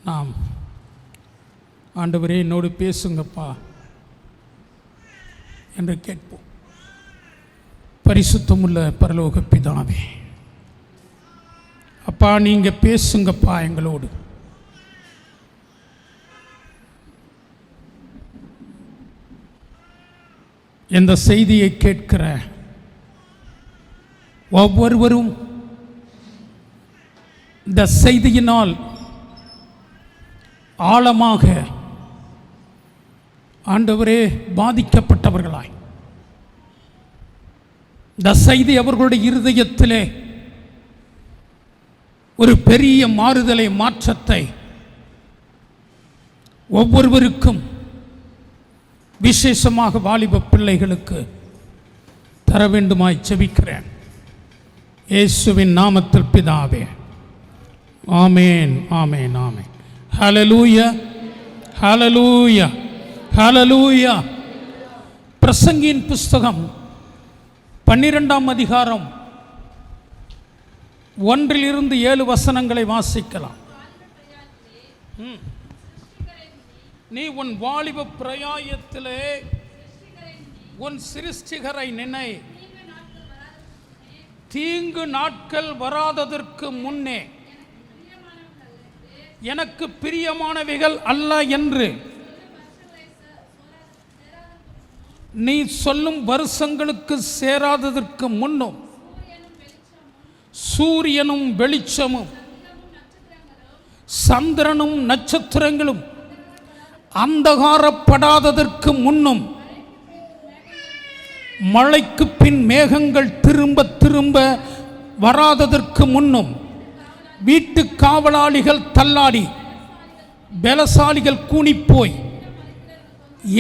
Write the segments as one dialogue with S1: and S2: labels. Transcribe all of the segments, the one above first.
S1: நாம் ஆண்டவரே என்னோடு பேசுங்கப்பா என்று கேட்போம். பரிசுத்தமுள்ள பரலோக பிதாவே, அப்பா நீங்கள் பேசுங்கப்பா எங்களோடு. இந்த செய்தியை கேட்கிற ஒவ்வொருவரும் இந்த செய்தியினால் ஆழமாக ஆண்டவரே பாதிக்கப்பட்டவர்களாய், இந்த செய்தி அவர்களுடைய இருதயத்திலே ஒரு பெரிய மாறுதலை, மாற்றத்தை ஒவ்வொருவருக்கும், விசேஷமாக வாலிப பிள்ளைகளுக்கு தர வேண்டுமாய் செபிக்கிறேன். இயேசுவின் நாமத்தில் பிதாவே, ஆமேன், ஆமேன், ஆமேன். ஹல்லேலூயா, ஹல்லேலூயா, ஹல்லேலூயா. பிரசங்கியின் புஸ்தகம் 12ஆம் அதிகாரம் 1-7 வசனங்களை வாசிக்கலாம். நீ உன் வாலிப பிரயாயத்திலே உன் சிருஷ்டிகரை நினை, தீங்கு நாட்கள் வராததற்கு முன்னே எனக்கு பிரியமானவைகள் அல்ல என்று நீ சொல்லும் வருஷங்களுக்கு சேராததற்கு முன்னும் சூரியனும் வெளிச்சமும் சந்திரனும் நட்சத்திரங்களும் அந்தகாரப்படாததற்கு முன்னும் மழைக்கு பின் மேகங்கள் திரும்ப திரும்ப வராததற்கு முன்னும் வீட்டு காவலாளிகள் தள்ளாடி பலசாலிகள் கூனிப்போய்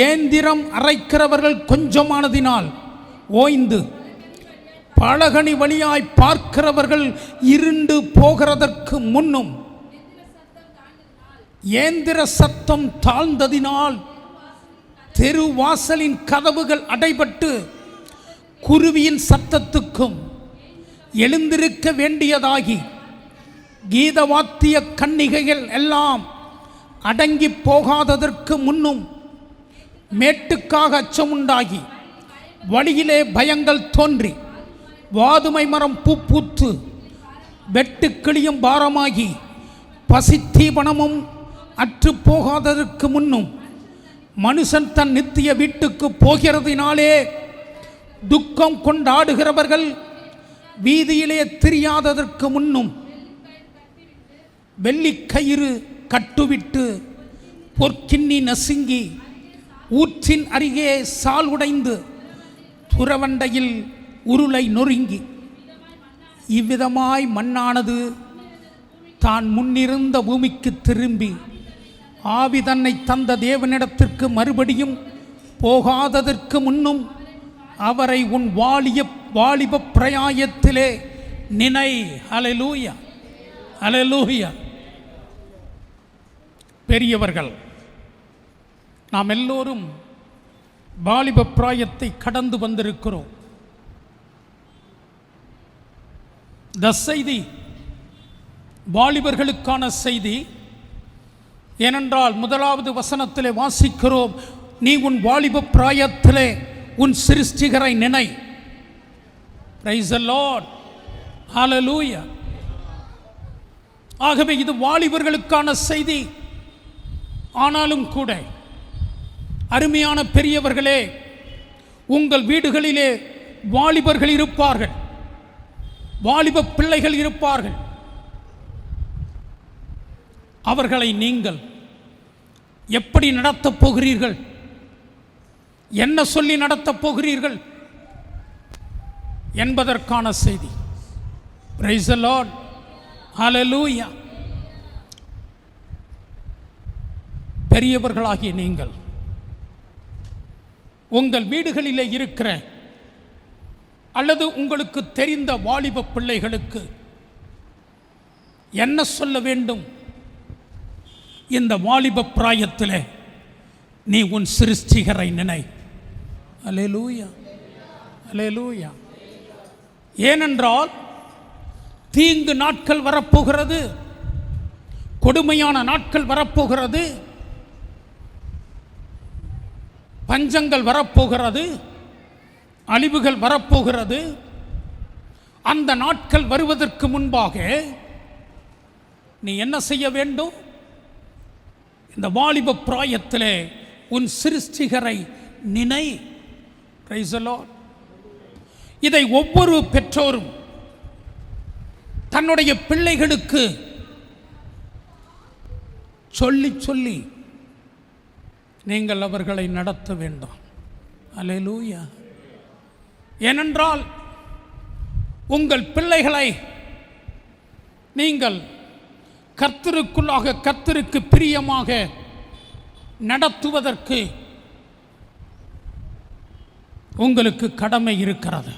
S1: ஏந்திரம் அரைக்கிறவர்கள் கொஞ்சமானதினால் ஓய்ந்து பலகணி வழியாய் பார்க்கிறவர்கள் இருண்டு போகிறதற்கு முன்னும் ஏந்திர சத்தம் தாழ்ந்ததினால் தெருவாசலின் கதவுகள் அடைபட்டு குருவியின் சத்தத்துக்கும் எழுந்திருக்க வேண்டியதாகி கீதவாத்திய கன்னிகைகள் எல்லாம் அடங்கி போகாததற்கு முன்னும் மேட்டுக்காக அச்சமுண்டாகி வழியிலே பயங்கள் தோன்றி வாதுமை மரம் பூத்து வெட்டுக்கிளியும் பாரமாகி பசித்தீபனமும் அற்று போகாததற்கு முன்னும் மனுஷன் தன் நித்திய வீட்டுக்கு போகிறதினாலே துக்கம் கொண்டாடுகிறவர்கள் வீதியிலே திரியாததற்கு முன்னும் வெள்ளிக்கயிறு கட்டுவிட்டு பொற்கிண்ணி நசுங்கி ஊற்றின் அருகே சால் உடைந்து துறவண்டையில் உருளை நொறுங்கி இவ்விதமாய் மண்ணானது தான் முன்னிருந்த பூமிக்கு திரும்பி ஆவி தன்னை தந்த தேவனிடத்திற்கு மறுபடியும் போகாததற்கு முன்னும் அவரை உன் வாலிப பிரயாயத்திலே நினை. ஹல்லேலூயா, ஹல்லேலூயா. பெரியவர்கள் நாம் எல்லோரும் வாலிப பிராயத்தை கடந்து வந்திருக்கிறோம். இந்த செய்தி வாலிபர்களுக்கான செய்தி. ஏனென்றால் 1வது வசனத்திலே வாசிக்கிறோம், நீ உன் வாலிப பிராயத்திலே உன் சிருஷ்டிகரை நினை. பிரைஸ் தி லார்ட், ஹல்லேலூயா. ஆகவே இது வாலிபர்களுக்கான செய்தி. ஆனாலும் கூட அருமையான பெரியவர்களே, உங்கள் வீடுகளிலே வாலிபர்கள் இருப்பார்கள், வாலிப பிள்ளைகள் இருப்பார்கள். அவர்களை நீங்கள் எப்படி நடத்தப் போகிறீர்கள், என்ன சொல்லி நடத்தப் போகிறீர்கள் என்பதற்கான செய்தி. பிரைஸ் தி லார்ட், ஹல்லேலூயா. பெரியவர்களாகிய நீங்கள் உங்கள் வீடுகளிலே இருக்கிற அல்லது உங்களுக்கு தெரிந்த வாலிப பிள்ளைகளுக்கு என்ன சொல்ல வேண்டும்? இந்த வாலிப பிராயத்திலே நீ உன் சிருஷ்டிகரை நினை. அல்லேலூயா, அல்லேலூயா. ஏனென்றால் தீங்கு நாட்கள் வரப்போகிறது, கொடுமையான நாட்கள் வரப்போகிறது, பஞ்சங்கள் வரப்போகிறது, அழிவுகள் வரப்போகிறது. அந்த நாட்கள் வருவதற்கு முன்பாக நீ என்ன செய்ய வேண்டும்? இந்த வாலிப பிராயத்திலே உன் சிருஷ்டிகரை நினை. Price the Lord. இதை ஒவ்வொரு பெற்றோரும் தன்னுடைய பிள்ளைகளுக்கு சொல்லி சொல்லி நீங்கள் அவர்களை நடத்த வேண்டும். அல்லேலூயா. ஏனென்றால் உங்கள் பிள்ளைகளை நீங்கள் கர்த்தருக்குள்ளாக, கர்த்தருக்கு பிரியமாக நடத்துவதற்கு உங்களுக்கு கடமை இருக்கிறது.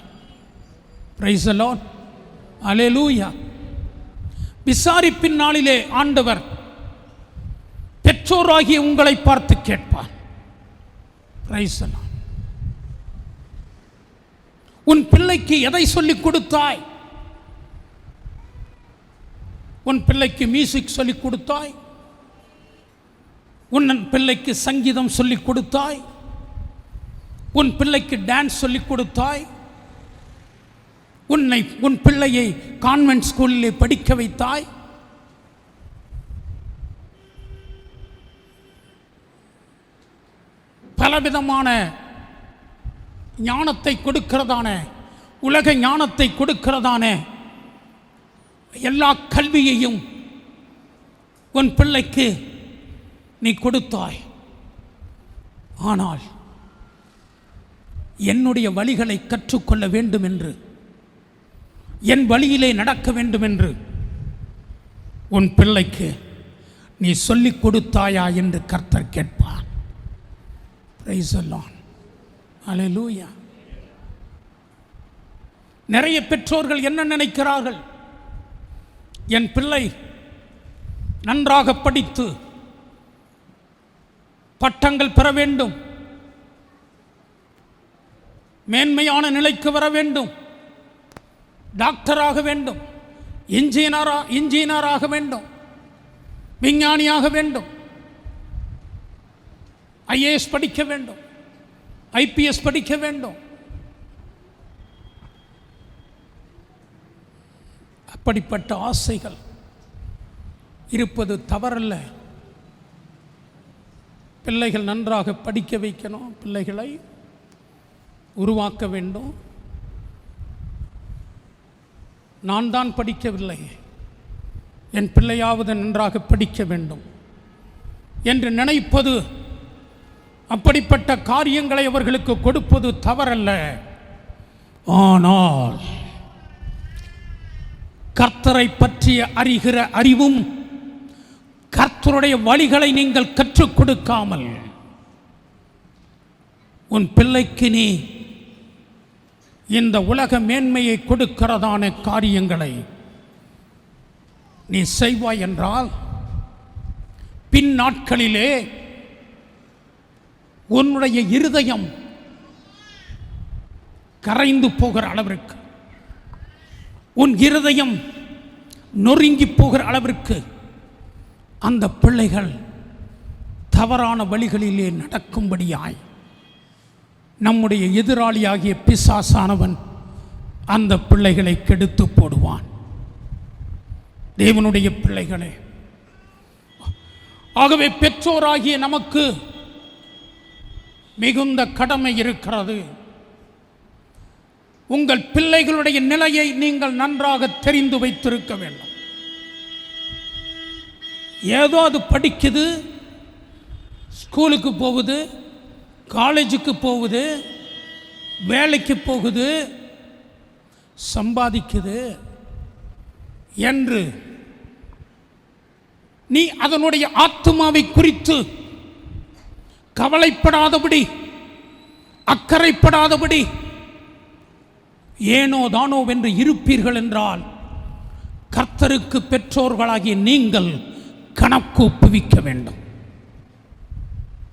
S1: Price the Lord. அல்லேலூயா. விசாரிப்பின் நாளிலே ஆண்டவர் பெற்றோராகிய உங்களை பார்த்து கேட்பார். Praise the Lord. உன் பிள்ளைக்கு எதை சொல்லிக் கொடுத்தாய்? உன் பிள்ளைக்கு மியூசிக் சொல்லிக் கொடுத்தாய்? உன் பிள்ளைக்கு சங்கீதம் சொல்லிக் கொடுத்தாய்? உன் பிள்ளைக்கு டான்ஸ் சொல்லிக் கொடுத்தாய்? உன் பிள்ளையை கான்வென்ட் ஸ்கூலிலே படிக்க வைத்தாய்? பலவிதமான ஞானத்தை கொடுக்கிறதான, உலக ஞானத்தை கொடுக்கிறதான எல்லா கல்வியையும் உன் பிள்ளைக்கு நீ கொடுத்தாய். ஆனால் என்னுடைய வழிகளை கற்றுக்கொள்ள வேண்டும் என்று, என் வழியிலே நடக்க வேண்டும் என்று உன் பிள்ளைக்கு நீ சொல்லிக் கொடுத்தாயா என்று கர்த்தர் கேட்பார். Praise the Lord. அல்லேலூயா. நிறைய பெற்றோர்கள் என்ன நினைக்கிறார்கள்? என் பிள்ளை நன்றாக படித்து பட்டங்கள் பெற வேண்டும், மேன்மையான நிலைக்கு வர வேண்டும், டாக்டராக வேண்டும், இன்ஜினியராக வேண்டும், விஞ்ஞானியாக வேண்டும், ஐஏஎஸ் படிக்க வேண்டும், ஐபிஎஸ் படிக்க வேண்டும். அப்படிப்பட்ட ஆசைகள் இருப்பது தவறல்ல. பிள்ளைகள் நன்றாக படிக்க வைக்கணும், பிள்ளைகளை உருவாக்க வேண்டும். நான் தான் படிக்கவில்லை, என் பிள்ளையாவது நன்றாக படிக்க வேண்டும் என்று நினைப்பது, அப்படிப்பட்ட காரியங்களை அவர்களுக்கு கொடுப்பது தவறல்ல. ஆனால் கர்த்தரை பற்றிய அறிகிற அறிவும், கர்த்தருடைய வழிகளை நீங்கள் கற்றுக் கொடுக்காமல் உன் பிள்ளைக்கு நீ இந்த உலக மேன்மையை கொடுக்கிறதான காரியங்களை நீ செய்வாய் என்றால், பின் நாட்களிலே உன்னுடைய இருதயம் கரைந்து போகிற அளவிற்கு, உன் இருதயம் நொறுங்கி போகிற அளவிற்கு அந்த பிள்ளைகள் தவறான வழிகளிலே நடக்கும்படியாய் நம்முடைய எதிராளியாகிய பிசாசானவன் அந்த பிள்ளைகளை கெடுத்து போடுவான். தேவனுடைய பிள்ளைகளே, ஆகவே பெற்றோராகிய நமக்கு மிகுந்த கடமை இருக்கிறது. உங்கள் பிள்ளைகளுடைய நிலையை நீங்கள் நன்றாக தெரிந்து வைத்திருக்க வேண்டும். ஏதோ அது படிக்குது, ஸ்கூலுக்கு போகுது, காலேஜுக்கு போகுது, வேலைக்கு போகுது, சம்பாதிக்குது என்று நீ அதனுடைய ஆத்துமாவை குறித்து கவலைப்படாதபடி, அக்கறைப்படாதபடி ஏனோ தானோ வென்று இருப்பீர்கள் என்றால், கர்த்தருக்கு பெற்றோர்களாகிய நீங்கள் கணக்கு ஒப்புவிக்க வேண்டும்.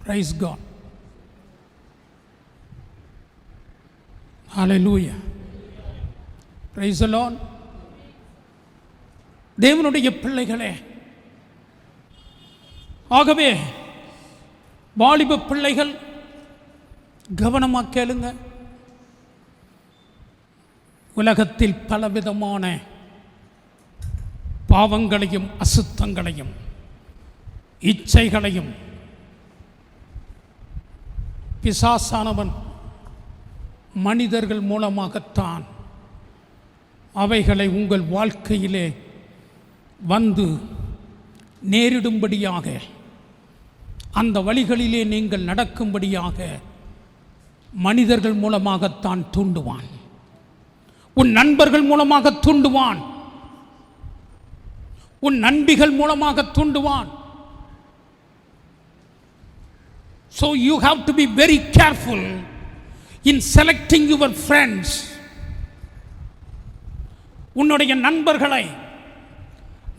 S1: Praise God. Hallelujah. Praise the Lord. தேவனுடைய பிள்ளைகளே, ஆகவே வாலிப பிள்ளைகள் கவனமாக கேளுங்க. உலகத்தில் பலவிதமான பாவங்களையும் அசுத்தங்களையும் இச்சைகளையும் பிசாசானவன் மனிதர்கள் மூலமாகத்தான் அவைகளை உங்கள் வாழ்க்கையிலே வந்து நேரிடும்படியாக, அந்த வழிகளிலே நீங்கள் நடக்கும்படியாக மனிதர்கள் மூலமாகத்தான் தூண்டுவான். உன் நண்பர்கள் மூலமாக தூண்டுவான், உன் நண்பிகள் மூலமாக தூண்டுவான். So you have to be very careful in selecting your friends. உன்னுடைய நண்பர்களை,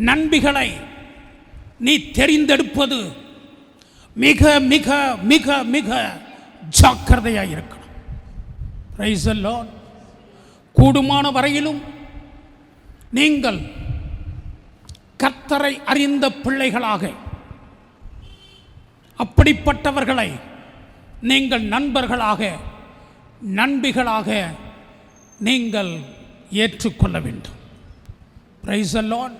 S1: நண்பிகளை நீ தெரிந்தெடுப்பது மிக மிக மிக மிக ஜாக்கிரதையாக இருக்கணும். Praise the Lord. கூடுமான வரையிலும் நீங்கள் கர்த்தரை அறிந்த பிள்ளைகளாக அப்படிப்பட்டவர்களை நீங்கள் நண்பர்களாக, நண்பிகளாக நீங்கள் ஏற்றுக்கொள்ள வேண்டும். Praise the Lord.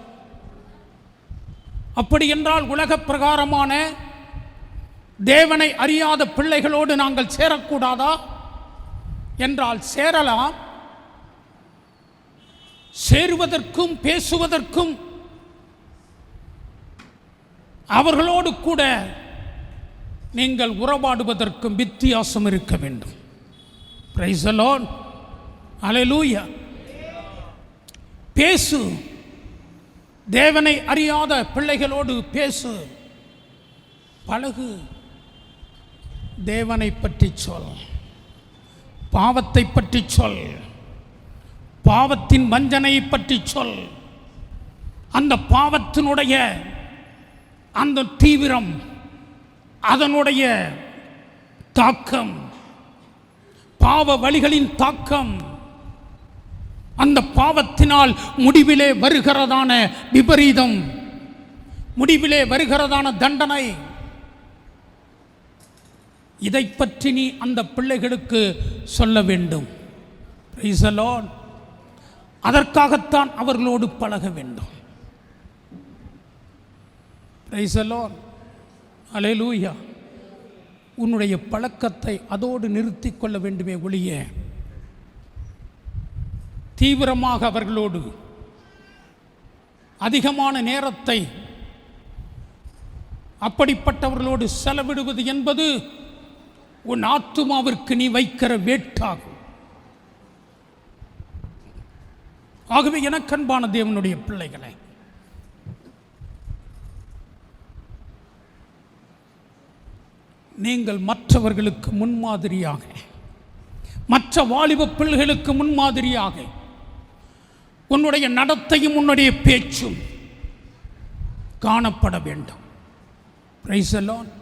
S1: அப்படி என்றால் உலக பிரகாரமான தேவனை அறியாத பிள்ளைகளோடு நாங்கள் சேரக்கூடாதா என்றால் சேரலாம். சேருவதற்கும் பேசுவதற்கும் அவர்களோடு கூட நீங்கள் உறவாடுவதற்கும் வித்தியாசம் இருக்க வேண்டும். Praise the lord. ஹல்லேலூயா. பேசு, தேவனை அறியாத பிள்ளைகளோடு பேசு, பழகு. தேவனை பற்றி சொல், பாவத்தை பற்றி சொல், பாவத்தின் வஞ்சனையை பற்றி சொல். அந்த பாவத்தினுடைய அந்த தீவிரம், அதனுடைய தாக்கம், பாவ வழிகளின் தாக்கம், அந்த பாவத்தினால் முடிவிலே வருகிறதான விபரீதம், முடிவிலே வருகிறதான தண்டனை, இதை பற்றி நீ அந்த பிள்ளைகளுக்கு சொல்ல வேண்டும். Praise the lord. அதற்காகத்தான் அவர்களோடு பழக வேண்டும். Praise the lord. ஹல்லேலூயா. உன்னுடைய பழக்கத்தை அதோடு நிறுத்தி கொள்ள வேண்டுமே ஒழிய தீவிரமாக அவர்களோடு அதிகமான நேரத்தை அப்படிப்பட்டவர்களோடு செலவிடுவது என்பது உன் ஆத்துமாவிற்கு நீ வைக்கிற வேட்டாகும். ஆகவே எனக்கன்பான தேவனுடைய பிள்ளைகளை, நீங்கள் மற்றவர்களுக்கு முன்மாதிரியாக, மற்ற வாலிப பிள்ளைகளுக்கு முன்மாதிரியாக உன்னுடைய நடத்தையும் உன்னுடைய பேச்சும் காணப்பட வேண்டும். Praise the Lord.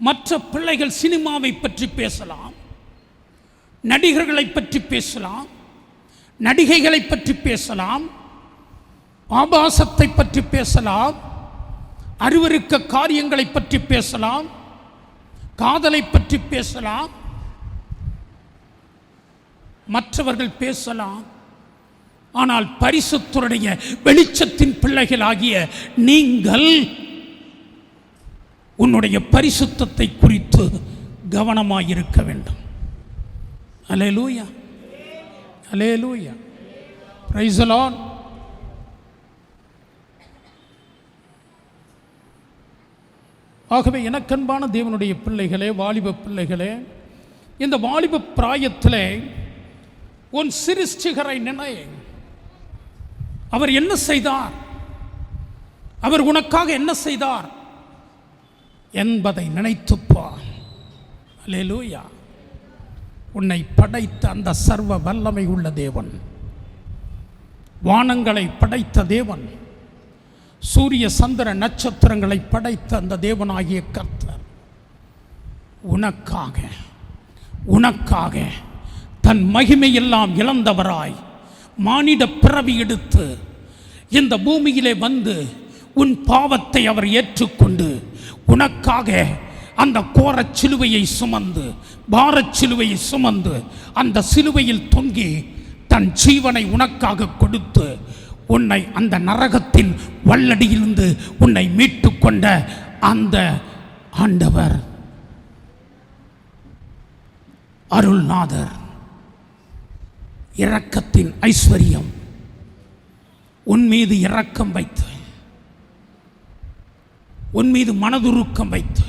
S1: மற்ற பிள்ளைகள் சினிமாவை பற்றி பேசலாம், நடிகர்களை பற்றி பேசலாம், நடிகைகளை பற்றி பேசலாம், ஆபாசத்தை பற்றி பேசலாம், அருவருக்க காரியங்களை பற்றி பேசலாம், காதலை பற்றி பேசலாம், மற்றவர்கள் பேசலாம். ஆனால் பரிசுத்தருடைய வெளிச்சத்தின் பிள்ளைகளாகிய நீங்கள் உன்னுடைய பரிசுத்தத்தை குறித்து கவனமாயிருக்க வேண்டும். அல்லேலூயா, அல்லேலூயா. Praise the lord. ஆகவே எனக்கன்பான தேவனுடைய பிள்ளைகளே, வாலிப பிள்ளைகளே, இந்த வாலிப பிராயத்திலே உன் சிருஷ்டிகரை நினை. அவர் என்ன செய்தார், அவர் உனக்காக என்ன செய்தார் என்பதை நினைத்துப்பார். அல்லேலூயா. உன்னை படைத்த அந்த சர்வ வல்லமை உள்ள தேவன், வானங்களை படைத்த தேவன், சூரிய சந்திர நட்சத்திரங்களை படைத்த அந்த தேவனாகிய கர்த்தர் உனக்காக உனக்காக தன் மகிமையெல்லாம் இழந்தவராய் மானிட பிறவி எடுத்து இந்த பூமியிலே வந்து உன் பாவத்தை அவர் ஏற்றுக்கொண்டு உனக்காக அந்த கோரச் சிலுவையை சுமந்து, பாரச் சிலுவையை சுமந்து, அந்த சிலுவையில் தொங்கி தன் ஜீவனை உனக்காக கொடுத்து உன்னை அந்த நரகத்தின் வல்லடியிலிருந்து உன்னை மீட்டு கொண்ட அந்த ஆண்டவர் அருள்நாதர். இரக்கத்தின் ஐஸ்வர்யம் உன் மீது இரக்கம் வைத்து, உன் மீது மனதுருக்கம் வைத்து,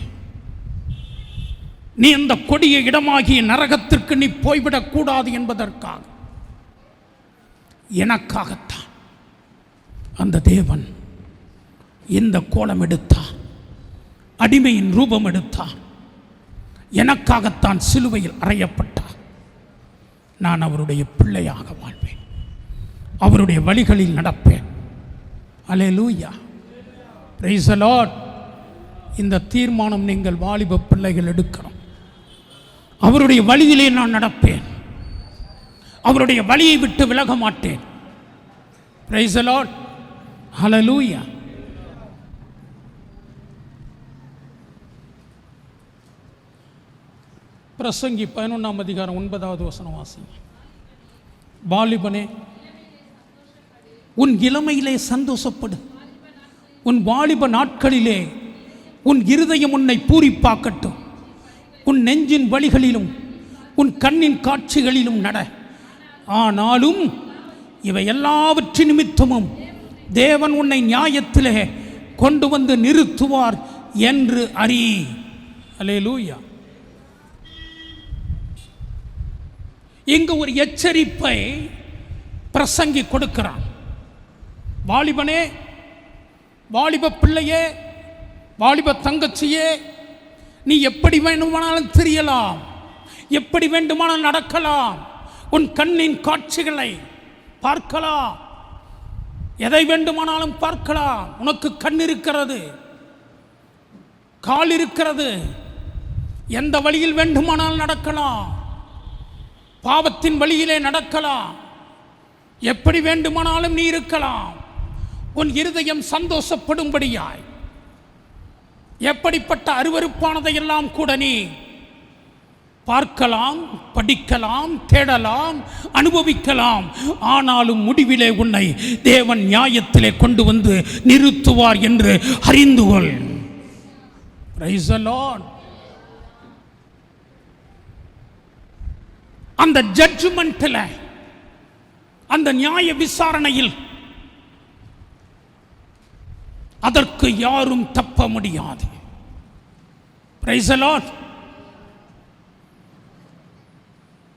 S1: நீ அந்த கொடிய இடமாகிய நரகத்திற்கு நீ போய்விடக் கூடாது என்பதற்காக, எனக்காகத்தான் அந்த தேவன் இந்த கோலம் எடுத்தார், அடிமையின் ரூபம் எடுத்தார், எனக்காகத்தான் சிலுவையில் அறையப்பட்டார். நான் அவருடைய பிள்ளையாக வாழ்வேன், அவருடைய வழிகளில் நடப்பேன். அல்லேலூயா, பிரைஸ் தி லார்ட். இந்த தீர்மானம் நீங்கள் வாலிப பிள்ளைகள் எடுக்கணும். அவருடைய வழியிலே நான் நடப்பேன், அவருடைய வழியை விட்டு விலக மாட்டேன். பிரைஸ் தி லார்ட், ஹல்லேலூயா. பிரசங்கி 11ஆம் அதிகாரம் 9வது வசனம் வாசிங்க. வாலிபனே, உன் இளமையிலே சந்தோஷப்படு, உன் வாலிப நாட்களிலே உன் இருதயம் உன்னை பூரிப்பாக்கட்டும், உன் நெஞ்சின் வழிகளிலும் உன் கண்ணின் காட்சிகளிலும் நட. ஆனாலும் இவை எல்லாவற்றின் நிமித்தமும் தேவன் உன்னை நியாயத்திலே கொண்டு வந்து நிறுத்துவார் என்று அறி. அல்லேலூயா. இங்கு ஒரு எச்சரிப்பை பிரசங்கி கொடுக்கிறான். வாலிபனே, வாலிப பிள்ளையே, வாலிப தங்கச்சியே, நீ எப்படி வேண்டுமானாலும் தெரியலாம், எப்படி வேண்டுமானாலும் நடக்கலாம், உன் கண்ணின் காட்சிகளை பார்க்கலாம், எதை வேண்டுமானாலும் பார்க்கலாம். உனக்கு கண் இருக்கிறது, கால் இருக்கிறது, எந்த வழியில் வேண்டுமானாலும் நடக்கலாம், பாவத்தின் வழியிலே நடக்கலாம், எப்படி வேண்டுமானாலும் நீ இருக்கலாம். உன் இருதயம் சந்தோஷப்படும்படியாய் எப்படிப்பட்ட அருவருப்பானதையெல்லாம் கூட நீ பார்க்கலாம், படிக்கலாம், தேடலாம், அனுபவிக்கலாம். ஆனாலும் முடிவிலே உன்னை தேவன் நியாயத்திலே கொண்டு வந்து நிறுத்துவார் என்று அறிந்து கொள். Price the Lord. அந்த ஜட்ஜ்மென்ட்ல, அந்த நியாய விசாரணையில் அதற்கு யாரும் தப்ப முடியாது. Praise the Lord.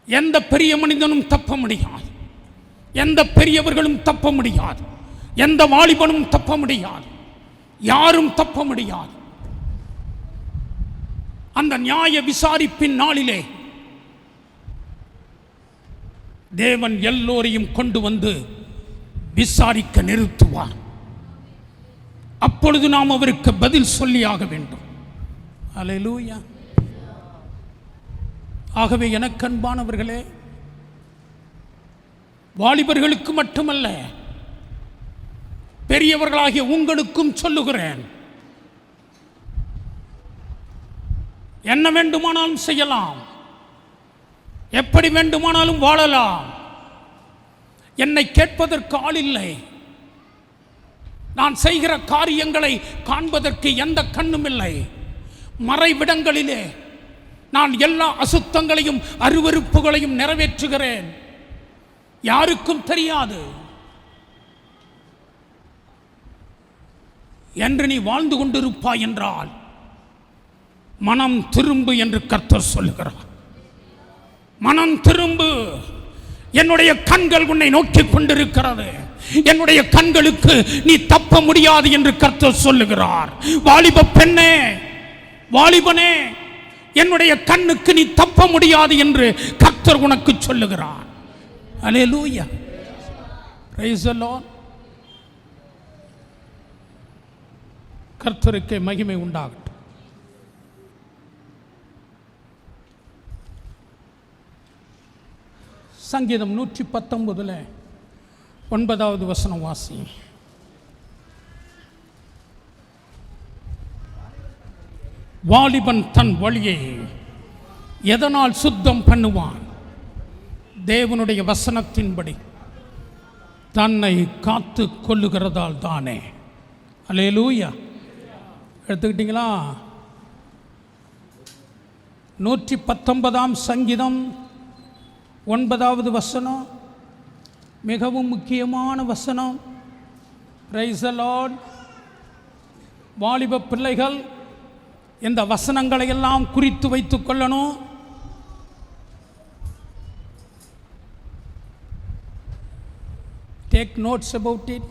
S1: எந்த பெரிய மனிதனும் தப்ப முடியாது, எந்த பெரியவர்களும் தப்ப முடியாது, எந்த வாலிபனும் தப்ப முடியாது, யாரும் தப்ப முடியாது. அந்த நியாய விசாரிப்பின் நாளிலே தேவன் எல்லோரையும் கொண்டு வந்து விசாரிக்க நிறுத்துவார். அப்பொழுது நாம் அவருக்கு பதில் சொல்லியாக வேண்டும். அல்லேலூயா. ஆகவே எனக்கு அன்பானவர்களே, வாலிபர்களுக்கு மட்டுமல்ல, பெரியவர்களாகிய உங்களுக்கும் சொல்லுகிறேன், என்ன வேண்டுமானாலும் செய்யலாம், எப்படி வேண்டுமானாலும் வாழலாம். என்னை கேட்பதற்கு ஆள் இல்லை. நான் செய்கிற காரியங்களை காண்பதற்கு எந்த கண்ணும் இல்லை. மறைவிடங்களிலே நான் எல்லா அசுத்தங்களையும் அருவருப்புகளையும் நிறைவேற்றுகிறேன், யாருக்கும் தெரியாது என்று நீ வாழ்ந்து கொண்டிருப்பாய் என்றால் மனம் திரும்பு என்று கர்த்தர் சொல்லுகிறார். மனம் திரும்பு, என்னுடைய கண்கள் உன்னை நோக்கி கொண்டிருக்கிறது, என்னுடைய கண்களுக்கு நீ தப்ப முடியாது என்று கர்த்தர் சொல்லுகிறார். வாலிப பெண்ணே, வாலிபனே, என்னுடைய கண்ணுக்கு நீ தப்ப முடியாது என்று கர்த்தர் உனக்கு சொல்லுகிறார். அல்லேலூயா. Praise the Lord. கர்த்தருக்கு மகிமை உண்டாகட்டும். சங்கீதம் 119 9வது வசனம் வாசி. வாலிபன் தன் வழியை எதனால் சுத்தம் பண்ணுவான்? தேவனுடைய வசனத்தின்படி தன்னை காத்து கொள்ளுகிறதால் தானே. அல்லேலூயா. எடுத்துக்கிட்டீங்களா? 119 சங்கீதம் 9வது வசனம் மிகவும் முக்கியமான வசனம். Price the Lord. வாலிப பிள்ளைகள் இந்த வசனங்களை எல்லாம் குறித்து வைத்துக் கொள்ளணும். Take notes about it.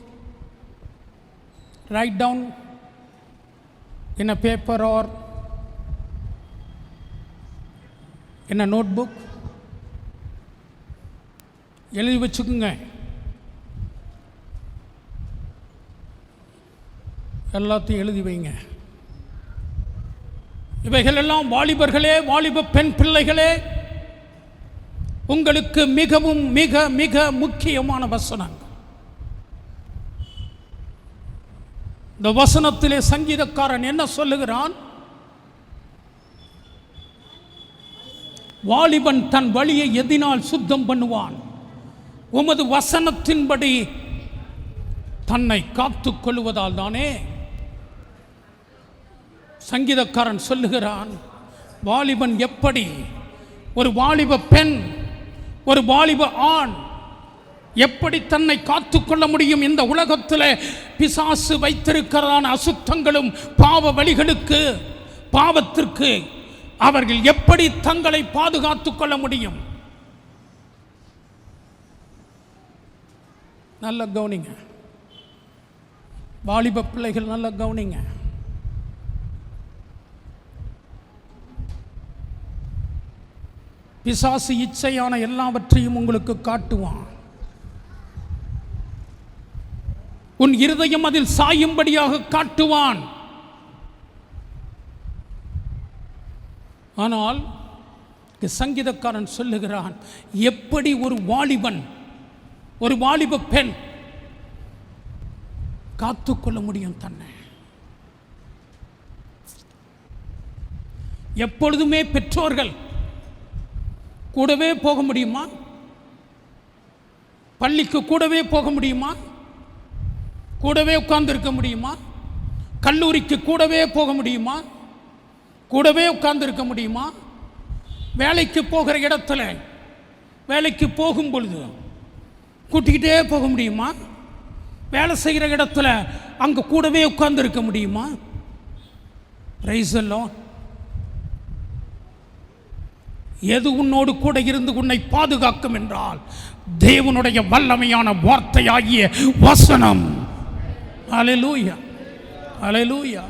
S1: Write down in a paper or in a notebook. எழுதி வச்சுக்குங்க. எல்லாத்தையும் எழுதி வைங்க. இவைகள் எல்லாம் வாலிபர்களே, வாலிப பெண் பிள்ளைகளே, உங்களுக்கு மிகவும் மிக மிக முக்கியமான வசனங்கள். இந்த வசனத்திலே சங்கீதக்காரன் என்ன சொல்லுகிறான்? வாலிபன் தன் வழியை எதினால் சுத்தம் பண்ணுவான்? உமது வசனத்தின்படி தன்னை காத்துக் கொள்வதால் தானே. சங்கீதக்காரன் சொல்லுகிறான், வாலிபன் எப்படி, ஒரு வாலிப பெண், ஒரு வாலிப ஆண் எப்படி தன்னை காத்துக்கொள்ள முடியும்? இந்த உலகத்தில் பிசாசு வைத்திருக்கிறதான அசுத்தங்களும் பாவ வழிகளுக்கு, பாவத்திற்கு அவர்கள் எப்படி தங்களை பாதுகாத்துக் கொள்ள முடியும்? நல்ல கவனிங்க வாலிப பிள்ளைகள், நல்ல கவனிங்க. பிசாசு இச்சையான எல்லாவற்றையும் உங்களுக்கு காட்டுவான். உன் இருதயம் அதில் சாயும்படியாக காட்டுவான். ஆனால் சங்கீதக்காரன் சொல்லுகிறான், எப்படி ஒரு வாலிபன், ஒரு வாலிப பெண் காத்துக்கொள்ள முடியும் தன்னை? எப்பொழுதுமே பெற்றோர்கள் கூடவே போக முடியுமா? பள்ளிக்கு கூடவே போக முடியுமா? கூடவே உட்கார்ந்து இருக்க முடியுமா? கல்லூரிக்கு கூடவே போக முடியுமா? கூடவே உட்கார்ந்து இருக்க முடியுமா? வேலைக்கு போகிற இடத்துல, வேலைக்கு போகும் பொழுது கூட்டிக்கிட்டே போக முடியுமா? வேலை செய்கிற இடத்துல அங்கே கூடவே உட்கார்ந்து இருக்க முடியுமா? Price the Lord. எது உன்னோடு கூட இருந்து உன்னை பாதுகாக்கும் என்றால் தேவனுடைய வல்லமையான வார்த்தையாகிய வசனம். அல்லேலூயா, அல்லேலூயா.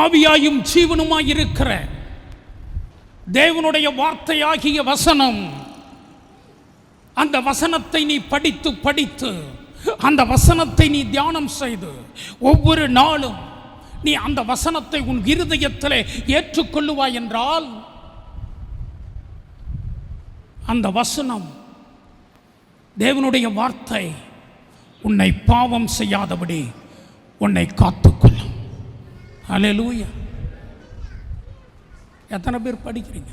S1: ஆவியாயும் ஜீவனுமாய் இருக்கிற தேவனுடைய வார்த்தையாகிய வசனம். அந்த வசனத்தை நீ படித்து படித்து, அந்த வசனத்தை நீ தியானம் செய்து, ஒவ்வொரு நாளும் நீ அந்த வசனத்தை உன் இருதயத்திலே ஏற்றுக்கொள்ளுவாய் என்றால், அந்த வசனம், தேவனுடைய வார்த்தை உன்னை பாவம் செய்யாதபடி உன்னை காத்துக்கொள்ளும். அல்லேலூயா. எத்தனை பேர் படிக்கிறீங்க?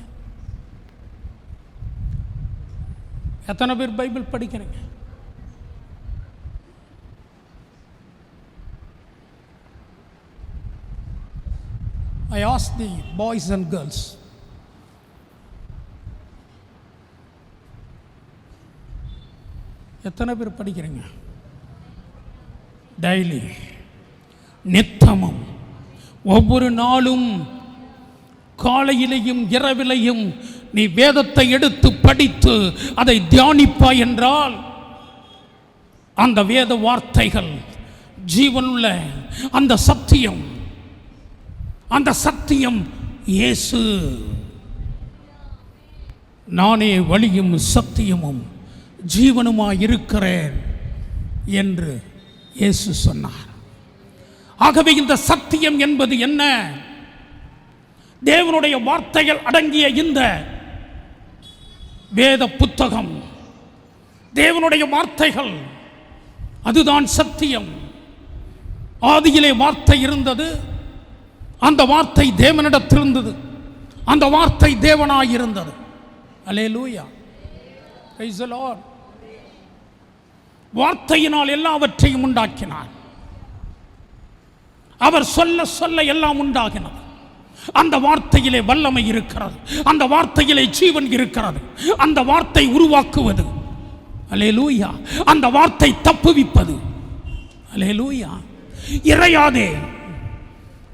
S1: எத்தனை பேர் பைபிள் படிக்கிறீங்க? I ask the boys and girls, எத்தனை பேர் படிக்கிறீங்க? டெய்லி, நித்தமும், ஒவ்வொரு நாளும், காலையிலையும் இரவிலையும் நீ வேதத்தை எடுத்து படித்து அதை தியானிப்பாய் என்றால், அந்த வேத வார்த்தைகள் ஜீவனுள்ள அந்த சத்தியம், அந்த சத்தியம் இயேசு. நானே வழியும் சத்தியமும் ஜீவனுமாய் இருக்கிறேன் என்று இயேசு சொன்னார். ஆகவே இந்த சத்தியம் என்பது என்ன? தேவனுடைய வார்த்தைகள் அடங்கிய இந்த வேத புத்தகம், தேவனுடைய வார்த்தைகள், அதுதான் சத்தியம். ஆதியிலே வார்த்தை இருந்தது, அந்த வார்த்தை தேவனிடத்தில் இருந்தது, அந்த வார்த்தை தேவனாய் இருந்தது. அல்லேலூயா, பிரைஸ் தி லார்ட். வார்த்தையினால் எல்லாவற்றையும் உண்டாக்கினார். அவர் சொல்ல சொல்ல எல்லாம் உண்டாகினது. அந்த வார்த்தையிலே வல்லமை இருக்கிறது, அந்த வார்த்தையிலே ஜீவன் இருக்கிறது. அந்த வார்த்தை உருவாக்குவது, அல்லேலூயா. அந்த வார்த்தை தப்புவிப்பது, அல்லேலூயா. இறையாதே,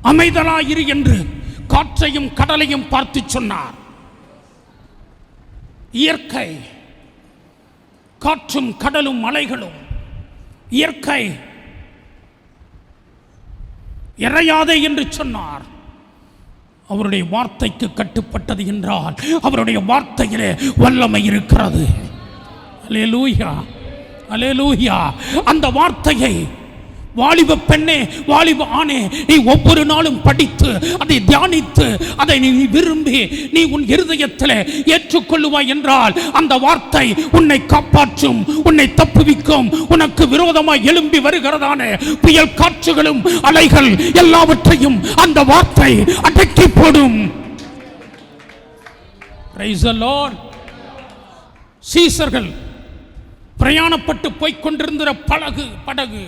S1: அமைதலாயிரு என்று காற்றையும் கடலையும் பார்த்து சொன்னார். இயற்கை, காற்றும் கடலும் மலைகளும் இயற்கை. இறையாதே என்று சொன்னார். அவருடைய வார்த்தைக்கு கட்டுப்பட்டது என்றால் அவருடைய வார்த்தையிலே வல்லமை இருக்கிறது. அல்லேலூயா, அல்லேலூயா. அந்த வார்த்தையை வாலிப பெண்ணே, வாலிப ஆணே, நீ ஒவ்வொரு நாளும் படித்து அதை தியானித்து அதை நீ விரும்பி நீ உன் இருதயத்தில் ஏற்றுக்கொள்ளுவாய் என்றால் அந்த வார்த்தை உன்னை காப்பாற்றும், உன்னை தப்புவிக்கும். உனக்கு விரோதமாய் எழும்பி வருகிறதான புயல் காற்றுகளும் அலைகள் எல்லாவற்றையும் அந்த வார்த்தை அடக்கி போடும். Price the Lord. சீசர்கள் பிரயாணப்பட்டு போய்க் கொண்டிருந்த படகு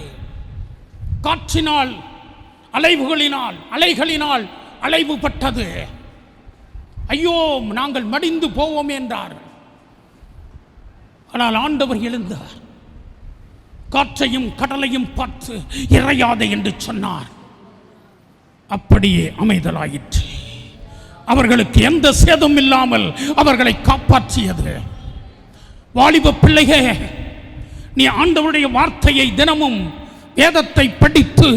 S1: காற்றினால், அலைகளினால் அலைவுபட்டது. ஐயோ, நாங்கள் மடிந்து போவோம் என்றார்கள். ஆனால் ஆண்டவர் எழுந்தார், காற்றையும் கடலையும் பார்த்து இறையாதே என்று சொன்னார். அப்படியே அமைதலாயிற்று. அவர்களுக்கு எந்த சேதம் இல்லாமல் அவர்களை காப்பாற்றியது. வாலிப பிள்ளையே, நீ ஆண்டவருடைய வார்த்தையை தினமும் வேதத்தை படித்து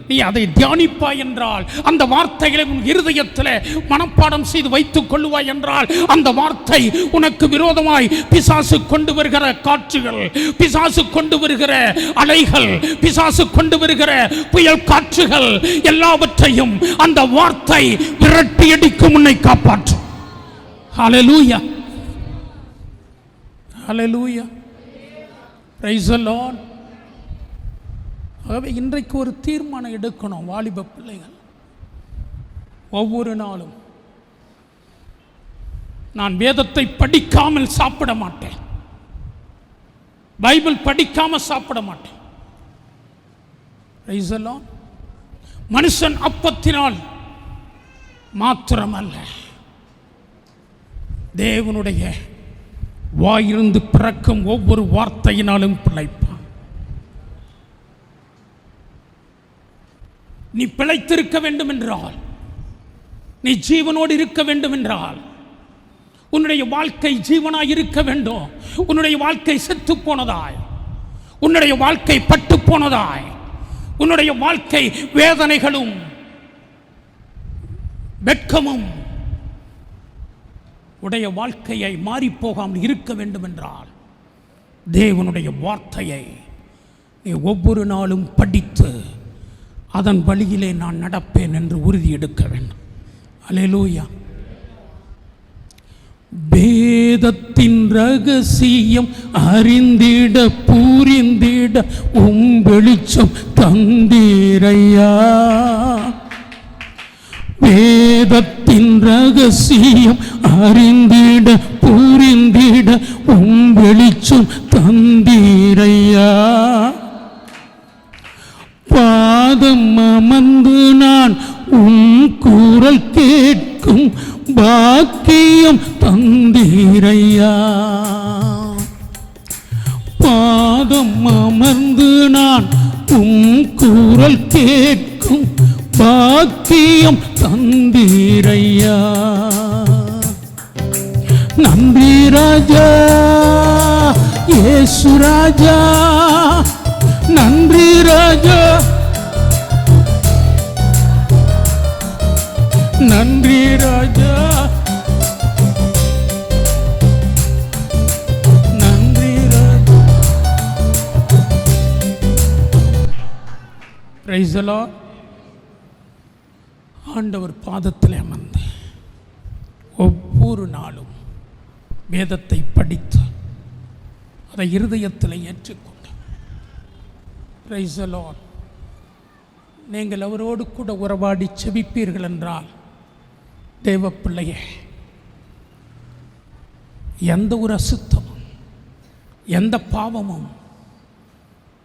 S1: நீ அதை தியானிப்பாய் என்றால், அந்த வார்த்தைகளை உன் இருதயத்தில் மனப்பாடம் செய்து வைத்துக் கொள்ளுவாய் என்றால், அந்த வார்த்தை உனக்கு விரோதமாய் பிசாசு கொண்டு வருகிற காற்றுகள், பிசாசு கொண்டு வருகிற அலைகள், பிசாசு கொண்டு வருகிற புயல் காற்றுகள் எல்லாவற்றையும் அந்த வார்த்தை விரட்டி அடிக்கும், உன்னை காப்பாற்றும். ஹல்லேலூயா, ஹல்லேலூயா, பிரைஸ் தி லார்ட். ஆகவே இன்றைக்கு ஒரு தீர்மானம் எடுக்கணும். வாலிப பிள்ளைகள், ஒவ்வொரு நாளும் நான் வேதத்தை படிக்காமல் சாப்பிட மாட்டேன், பைபிள் படிக்காமல் சாப்பிட மாட்டேன். Price the Lord. மனுஷன் அப்பத்தினால் மாத்திரமல்ல, தேவனுடைய வாயிலிருந்து பிறக்கும் ஒவ்வொரு வார்த்தையினாலும் பிழைப்பான். நீ பிழைத்திருக்க வேண்டும் என்றால், நீ ஜீவனோடு இருக்க வேண்டும் என்றால், உன்னுடைய வாழ்க்கை ஜீவனாய் இருக்க வேண்டும். உன்னுடைய வாழ்க்கை செத்து போனதாய், உன்னுடைய வாழ்க்கை பட்டு போனதாய், உன்னுடைய வாழ்க்கை வேதனைகளும் வெட்கமும் உடைய வாழ்க்கையை மாறி போகாமல் இருக்க வேண்டும் என்றால், தேவனுடைய வார்த்தையை நீ ஒவ்வொரு நாளும் படித்து அதன் வழியிலே நான் நடப்பேன் என்று உறுதி எடுக்க வேண்டும். அல்லேலூயா. வேதத்தின் ரகசியம் அறிந்திட புரிந்திட வெளிச்சம் தந்தீரையா. வேதத்தின் ரகசியம் அறிந்திட புரிந்திட வெளிச்சம் தந்தீரையா. பாதம் அமர்ந்து நான் உன் குரல் கேட்கும் பாக்கியம் தந்தீரையா. பாதம் அமர்ந்து நான் உன் குரல் கேட்கும் பாக்கியம் தந்தீரையா. நன்றி ராஜா, இயேசு ராஜா, நன்றி ராஜா, நன்றி ராஜா, நன்றி ராஜா. Price the Lord. ஆண்டவர் பாதத்தில் அமர்ந்து ஒவ்வொரு நாளும் வேதத்தை படித்து அதை இருதயத்தில் ஏற்றுக்கொண்டு, பிரைஸ் தி லார்ட், நீங்கள் அவரோடு கூட உறவாடி செபிப்பீர்கள் என்றால், தேவ பிள்ளையே, எந்த ஒரு அசுத்தமும், எந்த பாவமும்,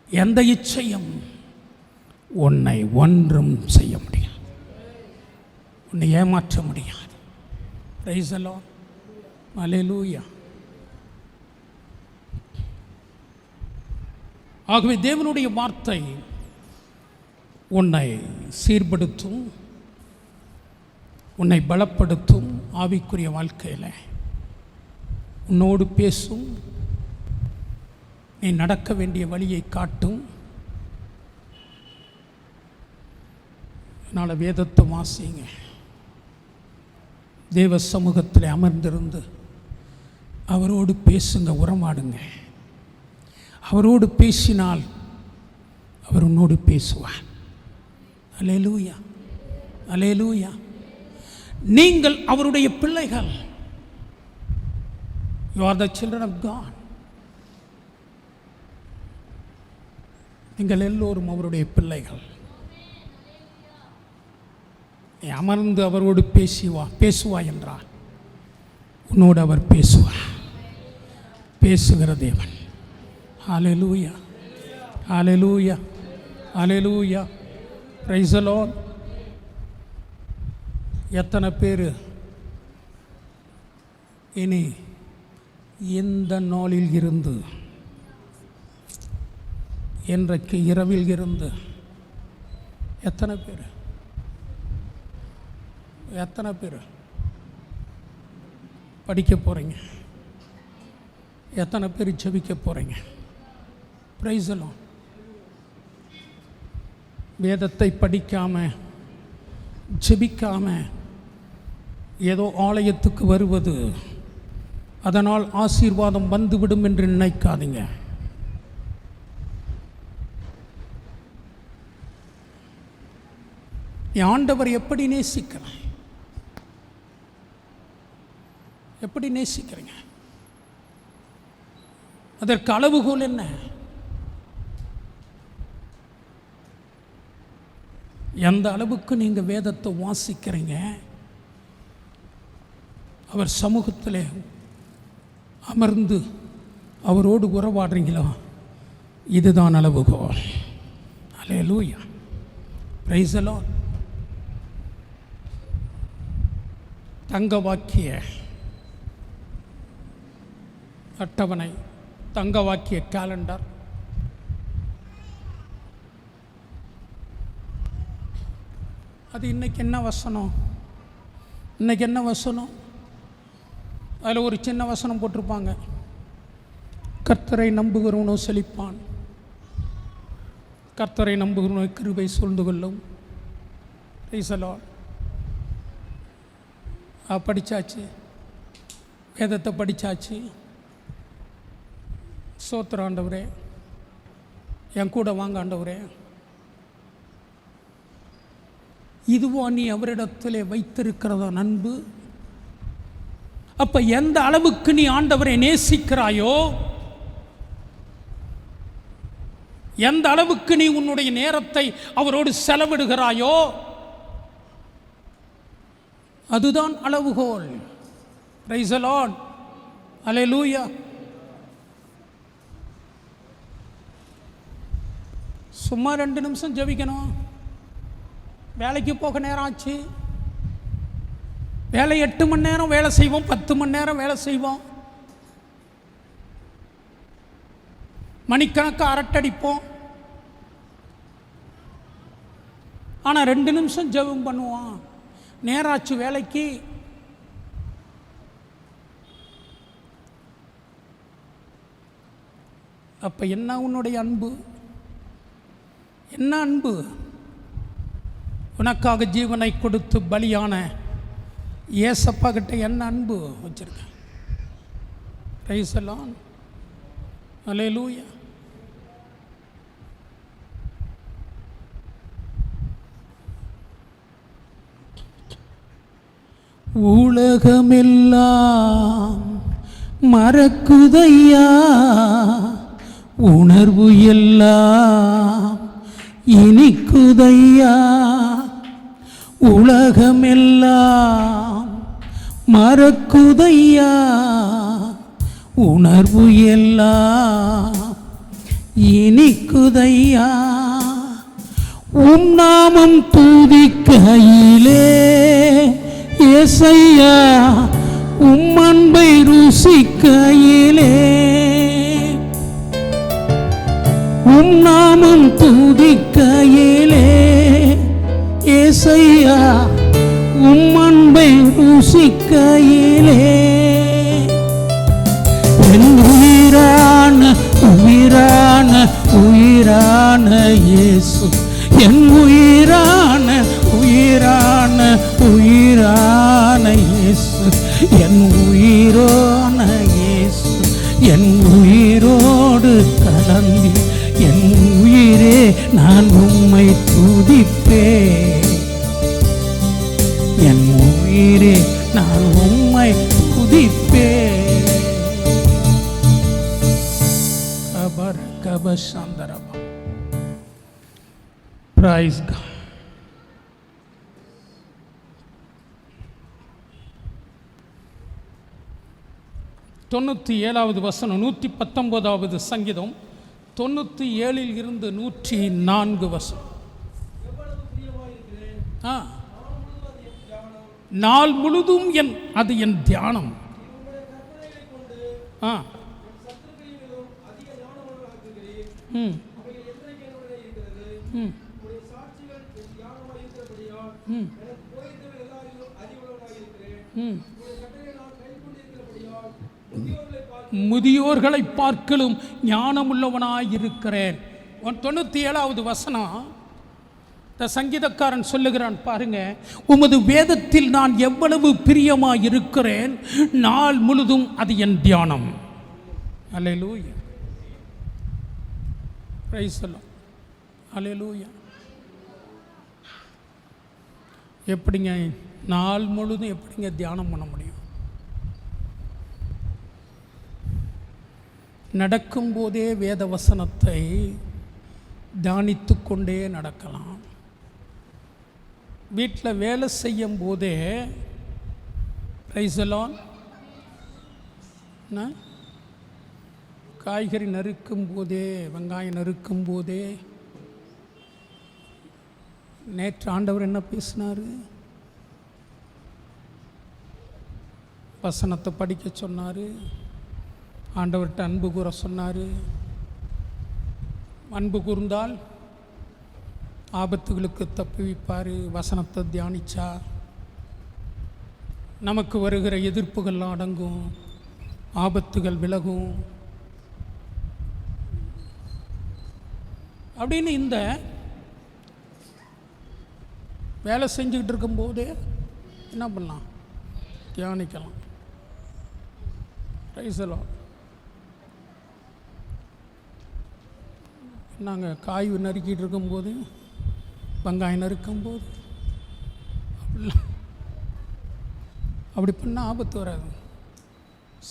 S1: எந்த இச்சையும் உன்னை ஒன்றும் செய்ய முடியாது, உன்னை ஏமாற்ற முடியாது. Praise the Lord. அல்லேலூயா. ஆகவே தேவனுடைய வார்த்தை உன்னை சீர்படுத்தும், உன்னை பலப்படுத்தும். ஆவிக்குரிய வாழ்க்கையில் உன்னோடு பேசும், நீ நடக்க வேண்டிய வழியை காட்டும். அதனால் வேதத்தை வாசிங்க, தேவ சமூகத்தில் அமர்ந்திருந்து அவரோடு பேசுங்க, உறவாடுங்க. அவரோடு பேசினால் அவர் உன்னோடு பேசுவார். அல்லேலூயா, அல்லேலூயா. நீங்கள் அவருடைய பிள்ளைகள். You are the children of God. நீங்கள் எல்லோரும் அவருடைய பிள்ளைகள். நீ அமர்ந்து அவரோடு பேசுவாய் என்றால் உன்னோடு அவர் பேசுவார். பேசுகிற தேவன். ஹல்லேலூயா, ஹல்லேலூயா, ஹல்லேலூயா. Praise the Lord. எத்தனை பேர் இனி இந்த நாளில் இருந்து, இன்றைக்கு இரவில் இருந்து எத்தனை பேர் படிக்க போகிறீங்க? எத்தனை பேர் ஜெபிக்க போகிறீங்க? Price the Lord. வேதத்தை படிக்காமல், ஜெபிக்காமல் ஏதோ ஆலயத்துக்கு வருவது அதனால் ஆசீர்வாதம் வந்துவிடும் என்று நினைக்காதீங்க. ஆண்டவர் எப்படி நேசிக்கிறார்? எப்படி நேசிக்கிறீங்க? அதற்கு அளவுகோல் என்ன? எந்த அளவுக்கு நீங்கள் வேதத்தை வாசிக்கிறீங்க, அவர் சமூகத்தில் அமர்ந்து அவரோடு உறவாடுறீங்களோ, இதுதான் அளவுகோல். அல்லேலூயா, பிரைஸ் தி லார்ட். தங்க வாக்கிய அட்டவணை, தங்க வாக்கிய கேலண்டர், அது இன்னைக்கு என்ன வசனம், இன்னைக்கு என்ன வசனம்? அதில் ஒரு சின்ன வசனம் போட்டிருப்பாங்க, கர்த்தரை நம்புகிறவனோ செழிப்பான், கர்த்தரை நம்புகிறவனோ கிருபை சூழ்ந்து கொள்ளும். Price the Lord. படித்தாச்சு, வேதத்தை படித்தாச்சு. ஸ்தோத்திரம் ஆண்டவரே, என் கூட வாங்க ஆண்டவரே. இதுவோ நீ அவரிடத்திலே வைத்திருக்கிறதா அன்பு? அப்ப எந்த அளவுக்கு நீ ஆண்டவரை நேசிக்கிறாயோ, எந்த அளவுக்கு நீ உன்னுடைய நேரத்தை அவரோடு செலவிடுகிறாயோ, அதுதான் அளவுகோல். Praise the Lord. அல்லேலூயா. சும்மா 2 நிமிஷம் ஜெபிக்கணும். வேலைக்கு போக நேரம் ஆச்சு. வேலை 8 மணி நேரம் வேலை செய்வோம், 10 மணி நேரம் வேலை செய்வோம், மணிக்கணக்காக அரட்டடிப்போம். ஆனால் 2 நிமிஷம் ஜெபம் பண்ணுவோம். நேராச்சு வேலைக்கு. அப்போ என்ன உன்னுடைய அன்பு? என்ன அன்பு? உனக்காக ஜீவனை கொடுத்து பலியான ஏசப்பா கிட்ட என்ன அன்பு வச்சிருக்க? Praise the Lord. அல்லேலூயா. உலகமெல்லாம் மறக்குதையா, உணர்வு எல்லாம் இனிக்குதையா உலகமெல்லாம் மறக்குதையா உணர்வு எல்லாம் இனிக்குதையா உம் நாமம் துதிக்கையிலே ஏசையா உம் அன்பை ருசிக்கையிலே உம் நாமம் துதிக்கையிலே ஏசையா உம் அன்பை ருசிக்கையிலே என் உயிரான உயிரான உயிரான இயேசு என் உயிரான உயிரான உயிரான இயேசு என் உயிரான இயேசு என் உயிரோடு கலந்து என் உயிரே நான் உம்மை துதிப்பேன் என் உயிரே நான் உம்மை துதிப்பேன். கபர கபசந்தரபா. Praise God. தொண்ணூற்றி ஏழாவது வசனம் 119வது சங்கீதம் 97 இருந்து 104 வசனம். நாள் முழுதும் அது என் தியானம். முதியோர்களை பார்க்கலும் ஞானமுள்ளவனாயிருக்கிறேன். 97வது வசனம் இந்த சங்கீதக்காரன் சொல்லுகிறான் பாருங்க, உமது வேதத்தில் நான் எவ்வளவு பிரியமாய் இருக்கிறேன், நாள் முழுதும் அது என் தியானம். அல்லேலூயா, பிரைஸ் தி லார்ட், அல்லேலூயா. எப்படிங்க நாள் முழுதும் எப்படிங்க தியானம் பண்ண முடியும்? நடக்கும்போதே வேத வசனத்தை தியானித்து கொண்டே நடக்கலாம். வீட்டில் வேலை செய்யும் போதே பிரைஸ் தி லார்ட், காய்கறி நறுக்கும் போதே, வெங்காயம் நறுக்கும் போதே, நேற்று ஆண்டவர் என்ன பேசினார்? வசனத்தை படிக்க சொன்னார். ஆண்டவர்கிட்ட அன்பு கூற சொன்னார். அன்பு கூர்ந்தால் ஆபத்துகளுக்கு தப்புவிப்பார். வசனத்தை தியானிச்சா நமக்கு வருகிற எதிர்ப்புகள்லாம் அடங்கும், ஆபத்துகள் விலகும் அப்படின்னு இந்த வேலை செஞ்சுக்கிட்டு இருக்கும்போதே என்ன பண்ணலாம்? தியானிக்கலாம். Praise the Lord. நாங்கள் காய் நறுக்கிட்டு இருக்கும்போது, வெங்காயம் நறுக்கும்போது அப்படிலாம் அப்படி பண்ணால் ஆபத்து வராது.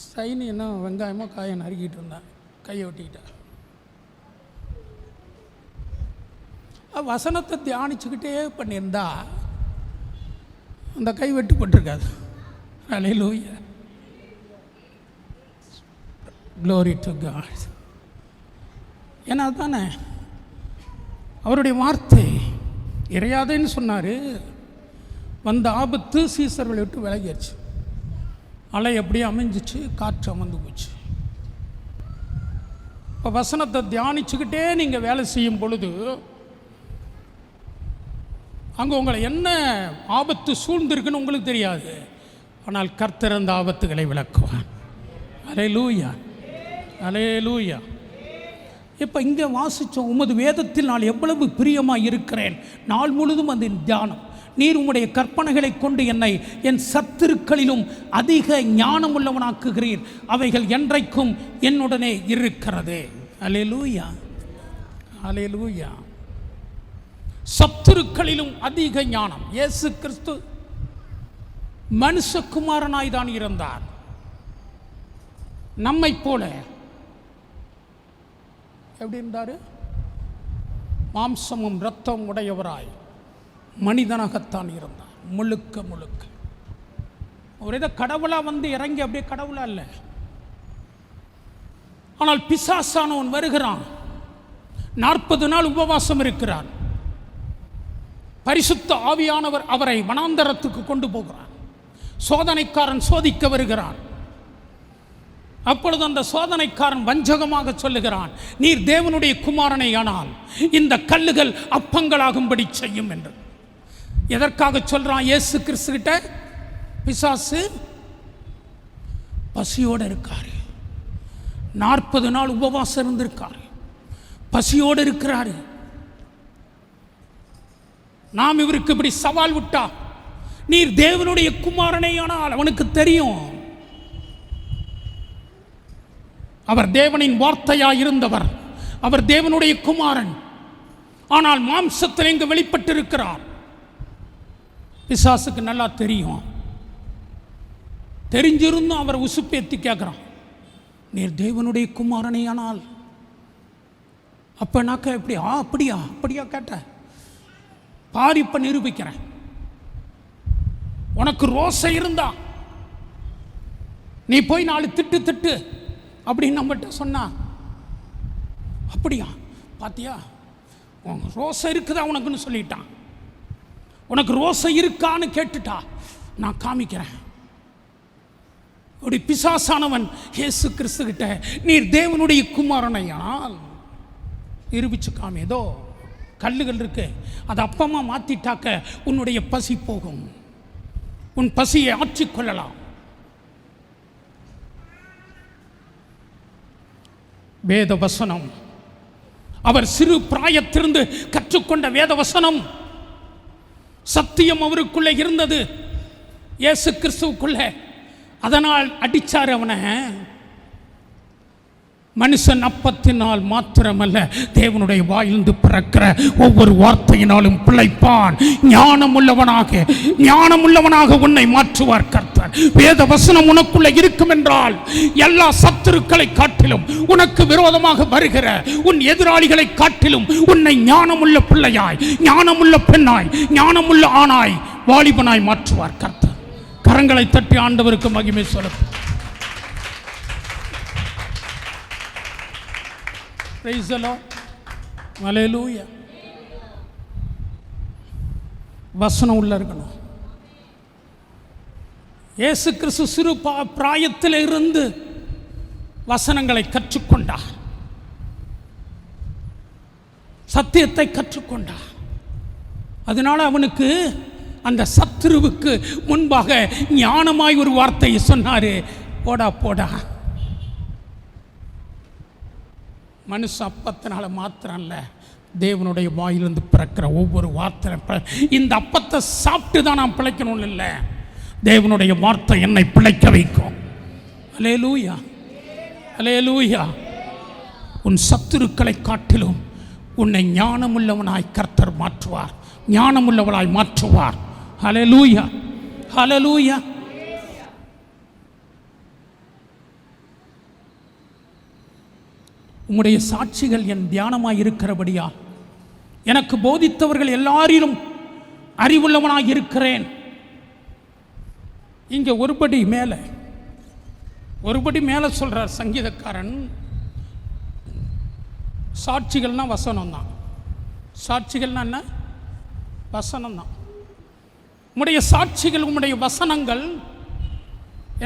S1: சைனி என்ன வெங்காயமோ காயை நறுக்கிட்டு இருந்தான், கையை ஒட்டிக்கிட்டா. வசனத்தை தியானிச்சுக்கிட்டே பண்ணியிருந்தா அந்த கை வெட்டுப்பட்டிருக்காது. அல்லேலூயா, glory to God. ஏன்னா அதுதானே அவருடைய வார்த்தை. இறையாதேன்னு சொன்னார். வந்த ஆபத்து சீசர்களை விட்டு விலகிடுச்சு. அலை அப்படியே அமைஞ்சிச்சு, காற்று அமர்ந்து போச்சு. இப்போ வசனத்தை தியானிச்சுக்கிட்டே நீங்கள் வேலை செய்யும் பொழுது அங்கே உங்களை என்ன ஆபத்து சூழ்ந்திருக்குன்னு உங்களுக்கு தெரியாது. ஆனால் கர்த்தர் அந்த ஆபத்துகளை விளக்குவார். அல்லேலூயா, அல்லேலூயா. இப்போ இங்கே வாசித்தோம், உமது வேதத்தில் நான் எவ்வளவு பிரியமாக இருக்கிறேன், நாள் முழுதும் அந்த தியானம். நீர் உம்முடைய கற்பனைகளை கொண்டு என்னை என் சத்துருக்களிலும் அதிக ஞானம் உள்ளவனாக்குகிறீர். அவைகள் என்றைக்கும் என்னுடனே இருக்கிறது. அல்லேலூயா, அல்லேலூயா. சத்துருக்களிலும் அதிக ஞானம். இயேசு கிறிஸ்து மனுஷகுமாரனாய் தான் இருந்தார். நம்மை போல எப்படி இருந்தார்? மாம்சமும் இரத்தம் உடையவராய் மனிதனாகத்தான் இருந்தார். முழுக்க முழுக்க ஒரு இதை கடவுளாக வந்து இறங்கி அப்படியே கடவுளா இல்லை. ஆனால் பிசாசானவன் வருகிறான், 40 நாள் உபவாசம் இருக்கிறார். பரிசுத்த ஆவியானவர் அவரை வனாந்தரத்துக்கு கொண்டு போகிறார். சோதனைக்காரன் சோதிக்க வருகிறான். அப்பொழுது அந்த சோதனைக்காரன் வஞ்சகமாக சொல்லுகிறான், நீர் தேவனுடைய குமாரனை ஆனால் இந்த கல்லுகள் அப்பங்களாகும்படி செய்யும் என்று. எதற்காக சொல்றான்? இயேசு கிறிஸ்து கிட்ட பிசாசு பசியோடு இருக்காரு. 40 நாள் உபவாசம் இருந்திருக்காரு, பசியோடு இருக்கிறாரு. நாம் இவருக்கு இப்படி சவால் விட்டா, நீர் தேவனுடைய குமாரனை ஆனால், அவனுக்கு தெரியும் அவர் தேவனின் வார்த்தையாய் இருந்தவர், அவர் தேவனுடைய குமாரன். ஆனால் மாம்சத்தில் எங்கு வெளிப்பட்டிருக்கிறார். பிசாசுக்கு நல்லா தெரியும். தெரிஞ்சிருந்தும் அவர் உசுப்பேத்தி கேட்கிறான், நீர் தேவனுடைய குமாரனை ஆனால். அப்பனாக்க எப்படி? அப்படியா அப்படியா கேட்ட பாரு, இப்ப நிரூபிக்கிறேன். உனக்கு ரோசை இருந்தா நீ போய் 4 திட்டு அப்படின்னு நம்மகிட்ட சொன்னா, அப்படியா பாத்தியா ரோசை இருக்குதா உனக்குன்னு சொல்லிட்டான். உனக்கு ரோசை இருக்கான்னு கேட்டுட்டா, நான் காமிக்கிறேன். அப்படி பிசாசானவன் இயேசு கிறிஸ்து கிட்ட, நீர் தேவனுடைய குமாரனையானால் நிரூபிச்சு காமி. ஏதோ கல்லுகள் இருக்கு, அதை அப்பமா மாத்திட்டாக்க உன்னுடைய பசி போகும், உன் பசியை ஆற்றிக்கொள்ளலாம். வேத வசனம், அவர் சிறு பிராயத்திலிருந்து கற்றுக்கொண்ட வேத வசனம், சத்தியம் அவருக்குள்ளே இருந்தது, இயேசு கிறிஸ்துவுக்குள்ள. அதனால் அடிச்சார் அவனை. மனுஷன் அப்பத்தினால் மாத்திரமல்ல, தேவனுடைய வாயிலிருந்து பிறக்கிற ஒவ்வொரு வார்த்தையினாலும் பிழைப்பான். ஞானமுள்ளவனாக உன்னை மாற்றுவார் கர்த்தர். வேத வசனம் உனக்குள்ள இருக்கும் என்றால், எல்லா சத்துருக்களை காட்டிலும், உனக்கு விரோதமாக வருகிற உன் எதிராளிகளை காட்டிலும் உன்னை ஞானமுள்ள பிள்ளையாய், ஞானமுள்ள பெண்ணாய், ஞானமுள்ள ஆணாய், வாலிபனாய் மாற்றுவார் கர்த்தர். கரங்களை தட்டி ஆண்டவருக்கு மகிமை சொல்லுங்கள். Praise the Lord. Hallelujah. வசனம் உள்ள இருக்கணும். இயேசு கிறிஸ்து சிறு பிராயத்தில் இருந்து வசனங்களை கற்றுக்கொண்டார், சத்தியத்தை கற்றுக்கொண்டார். அதனால அவனுக்கு அந்த சத்துருவுக்கு முன்பாக ஞானமாய் ஒரு வார்த்தையை சொன்னாரு, போடா போடா. மனுஷ அப்பத்தினால மாத்திரம் அல்ல, தேவனுடைய வாயிலிருந்து பிறக்கிற ஒவ்வொரு வார்த்தை. இந்த அப்பத்தை சாப்பிட்டு தான் நான் பிழைக்கணும்னு இல்லை, தேவனுடைய வார்த்தை என்னை பிழைக்க வைக்கும். அல்லேலூயா, அல்லேலூயா. உன் சத்துருக்களை காட்டிலும் உன்னை ஞானமுள்ளவனாய் கர்த்தர் மாற்றுவார், ஞானமுள்ளவளாய் மாற்றுவார். அல்லேலூயா, அல்லேலூயா. உம்முடைய சாட்சிகள் என் தியானமாய் இருக்கிறபடியா எனக்கு போதித்தவர்கள் எல்லாரிலும் அறிவுள்ளவனாய் இருக்கிறேன். இங்க ஒருபடி மேல சொல்றார் சங்கீதக்காரன். சாட்சிகள்னா வசனம் தான். சாட்சிகள்னா என்ன? வசனம் தான். உம்முடைய சாட்சிகள், உம்முடைய வசனங்கள்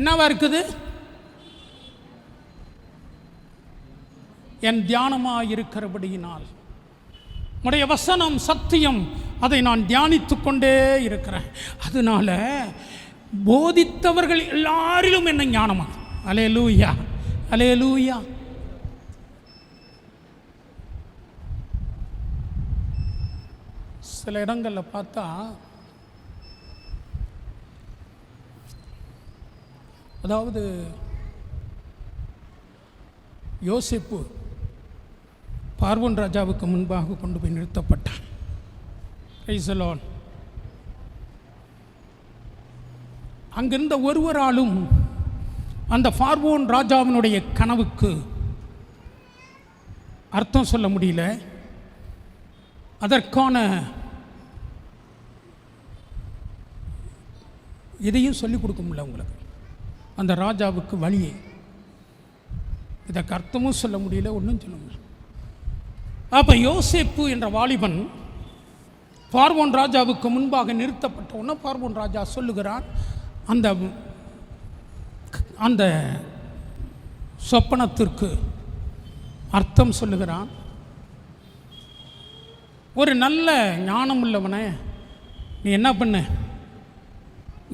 S1: என்னவா இருக்குது? என் தியானமாக இருக்கிறபடியினால் உம்முடைய வசனம் சத்தியம், அதை நான் தியானித்து கொண்டே இருக்கிறேன். அதனால போதித்தவர்கள் எல்லாரிலும் என்ன ஞானமா. அல்லேலூயா, அல்லேலூயா. சில இடங்களில் பார்த்தா அதாவது யோசேப்பு பார்வோன் ராஜாவுக்கு முன்பாக கொண்டு போய் நிறுத்தப்பட்டான். Price the Lord. அங்கிருந்த ஒருவராலும் அந்த பார்வோன் ராஜாவினுடைய கனவுக்கு அர்த்தம் சொல்ல முடியல. அதற்கான இதையும் சொல்லிக் கொடுக்க முடியல உங்களுக்கு. அந்த ராஜாவுக்கு வழியை இதற்கு அர்த்தமும் சொல்ல முடியல, ஒன்றும் சொல்ல முடியல. அப்போ யோசேப்பு என்ற வாலிபன் பார்வோன் ராஜாவுக்கு முன்பாக நிறுத்தப்பட்ட உடனே பார்வோன் ராஜா சொல்லுகிறான், அந்த அந்த சொப்பனத்திற்கு அர்த்தம் சொல்லுகிறான். ஒரு நல்ல ஞானம் உள்ளவனை நீ என்ன பண்ண,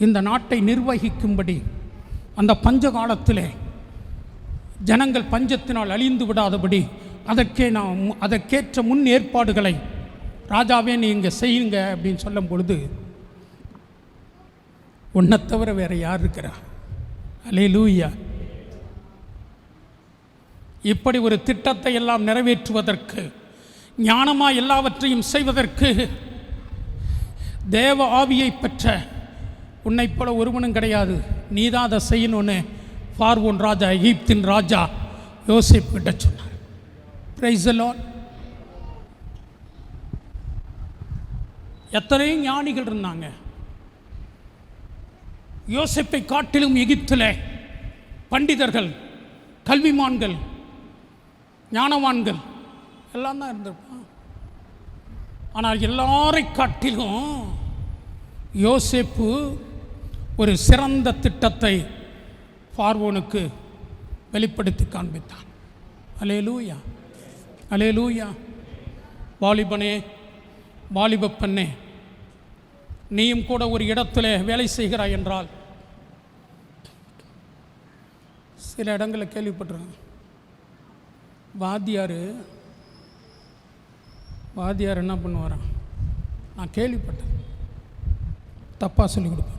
S1: இந்த நாட்டை நிர்வகிக்கும்படி அந்த பஞ்ச காலத்திலே ஜனங்கள் பஞ்சத்தினால் அழிந்து விடாதபடி அதற்கேற்ற முன் ஏற்பாடுகளை ராஜாவே நீ இங்கே செய்யுங்க அப்படின்னு சொல்லும் பொழுது, உன்னை தவிர வேற யார் இருக்கிறா? அல்லேலூயா. இப்படி ஒரு திட்டத்தை எல்லாம் நிறைவேற்றுவதற்கு, ஞானமாக எல்லாவற்றையும் செய்வதற்கு தேவ ஆவியை பெற்ற உன்னை போல ஒருவனும் கிடையாது. நீதான் அதை செய்யணும்னு பார்வோன் ராஜா, எகிப்தின் ராஜா யோசேப்பு கிட்ட சொன்னார். Price the Lord. எத்தனையோ ஞானிகள் இருந்தாங்க. யோசேப்பை காட்டிலும் எகிப்தில் பண்டிதர்கள், கல்விமான்கள், ஞானவான்கள் எல்லாம் தான் இருந்திருப்பான். ஆனால் எல்லாரை காட்டிலும் யோசேப்பு ஒரு சிறந்த திட்டத்தை பார்வோனுக்கு வெளிப்படுத்தி காண்பித்தான். அல்லேலூயா, அல்லேலூயா. வாலிபனே, வாலிப பெண்ணே, நீயும் கூட ஒரு இடத்துல வேலை செய்கிறாய் என்றால், சில இடங்களில் கேள்விப்பட்டிருக்கேன், வாத்தியார் என்ன பண்ணுவாராம், நான் கேள்விப்பட்டேன், தப்பாக சொல்லிக் கொடுப்பார்.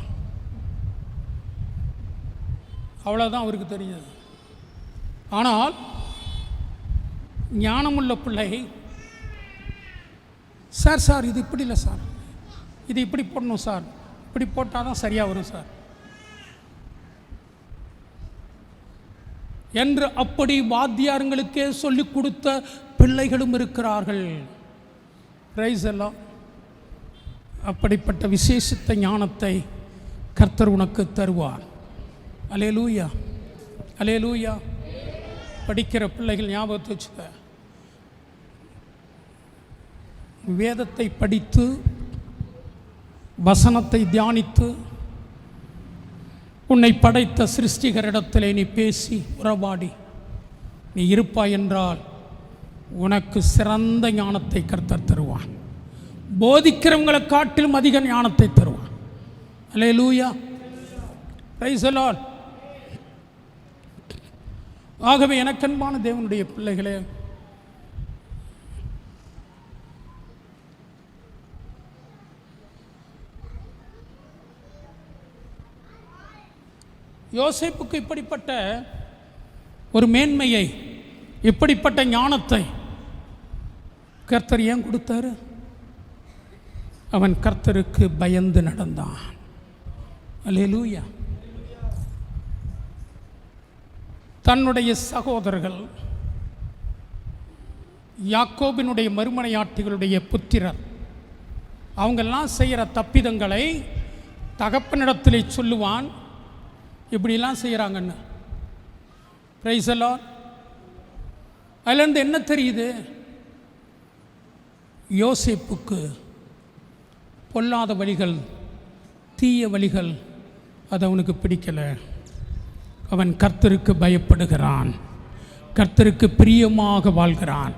S1: அவ்வளோதான் அவருக்கு தெரியாது. ஆனால் ஞானமுள்ள பிள்ளை, சார் இது இப்படி இல்லை சார், இது இப்படி போடணும் சார், இப்படி போட்டால் தான் சரியாக வரும் சார் என்று அப்படி வாத்தியாருங்களுக்கே சொல்லிக் கொடுத்த பிள்ளைகளும் இருக்கிறார்கள். பிரைஸ் எல்லாம். அப்படிப்பட்ட விசேஷித்த ஞானத்தை கர்த்தர் உனக்கு தருவார். அல்லேலூயா, அல்லேலூயா. படிக்கிற பிள்ளைகள் ஞாபகத்தை வச்சுக்க, வேதத்தை படித்து வசனத்தை தியானித்து உன்னை படைத்த சிருஷ்டிகரிடத்திலே நீ பேசி உறவாடி நீ இருப்பாய் என்றால் உனக்கு சிறந்த ஞானத்தை கர்த்தர் தருவான். போதிக்கிறவங்களை காட்டிலும் அதிக ஞானத்தை தருவான். அல்லேலூயா, பிரைஸ் தி லார்ட். ஆகவே எனக்கன்பான தேவனுடைய பிள்ளைகளே, யோசேப்புக்கு இப்படிப்பட்ட ஒரு மேன்மையை, இப்படிப்பட்ட ஞானத்தை கர்த்தர் ஏன் கொடுத்தாரு? அவன் கர்த்தருக்கு பயந்து நடந்தான். அல்லேலூயா. தன்னுடைய சகோதரர்கள், யாக்கோபினுடைய மறுமனையாட்டிகளுடைய புத்திரர், அவங்கெல்லாம் செய்கிற தப்பிதங்களை தகப்பனிடத்திலே சொல்லுவான், இப்படிலாம் செய்கிறாங்கன்னு. Price the Lord. அதுலேருந்து என்ன தெரியுது? யோசேப்புக்கு பொல்லாத வழிகள், தீய வழிகள் அது அவனுக்கு பிடிக்கலை. அவன் கர்த்தருக்கு பயப்படுகிறான், கர்த்தருக்கு பிரியமாக வாழ்கிறான்.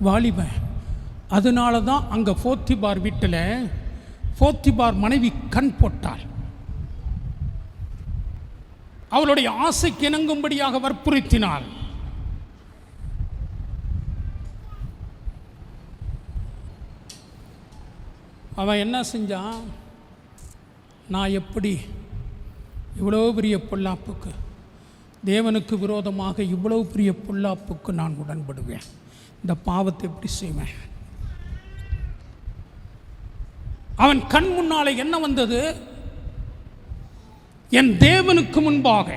S1: வாலிபன். அதனால தான் அங்கே போத்திபார் வீட்டில் போத்திபார் மனைவி கண் போட்டாள். அவளுடைய ஆசைக்கு இணங்கும்படியாக வற்புறுத்தினாள். அவன் என்ன செஞ்சான்? நான் எப்படி இவ்வளோ பெரிய பொல்லாப்புக்கு, தேவனுக்கு விரோதமாக இவ்வளோ பெரிய பொல்லாப்புக்கு நான் உடன்படுவேன்? இந்த பாவத்தை எப்படி செய்வேன்? அவன் கண் முன்னாலே என்ன வந்தது? என் தேவனுக்கு முன்பாக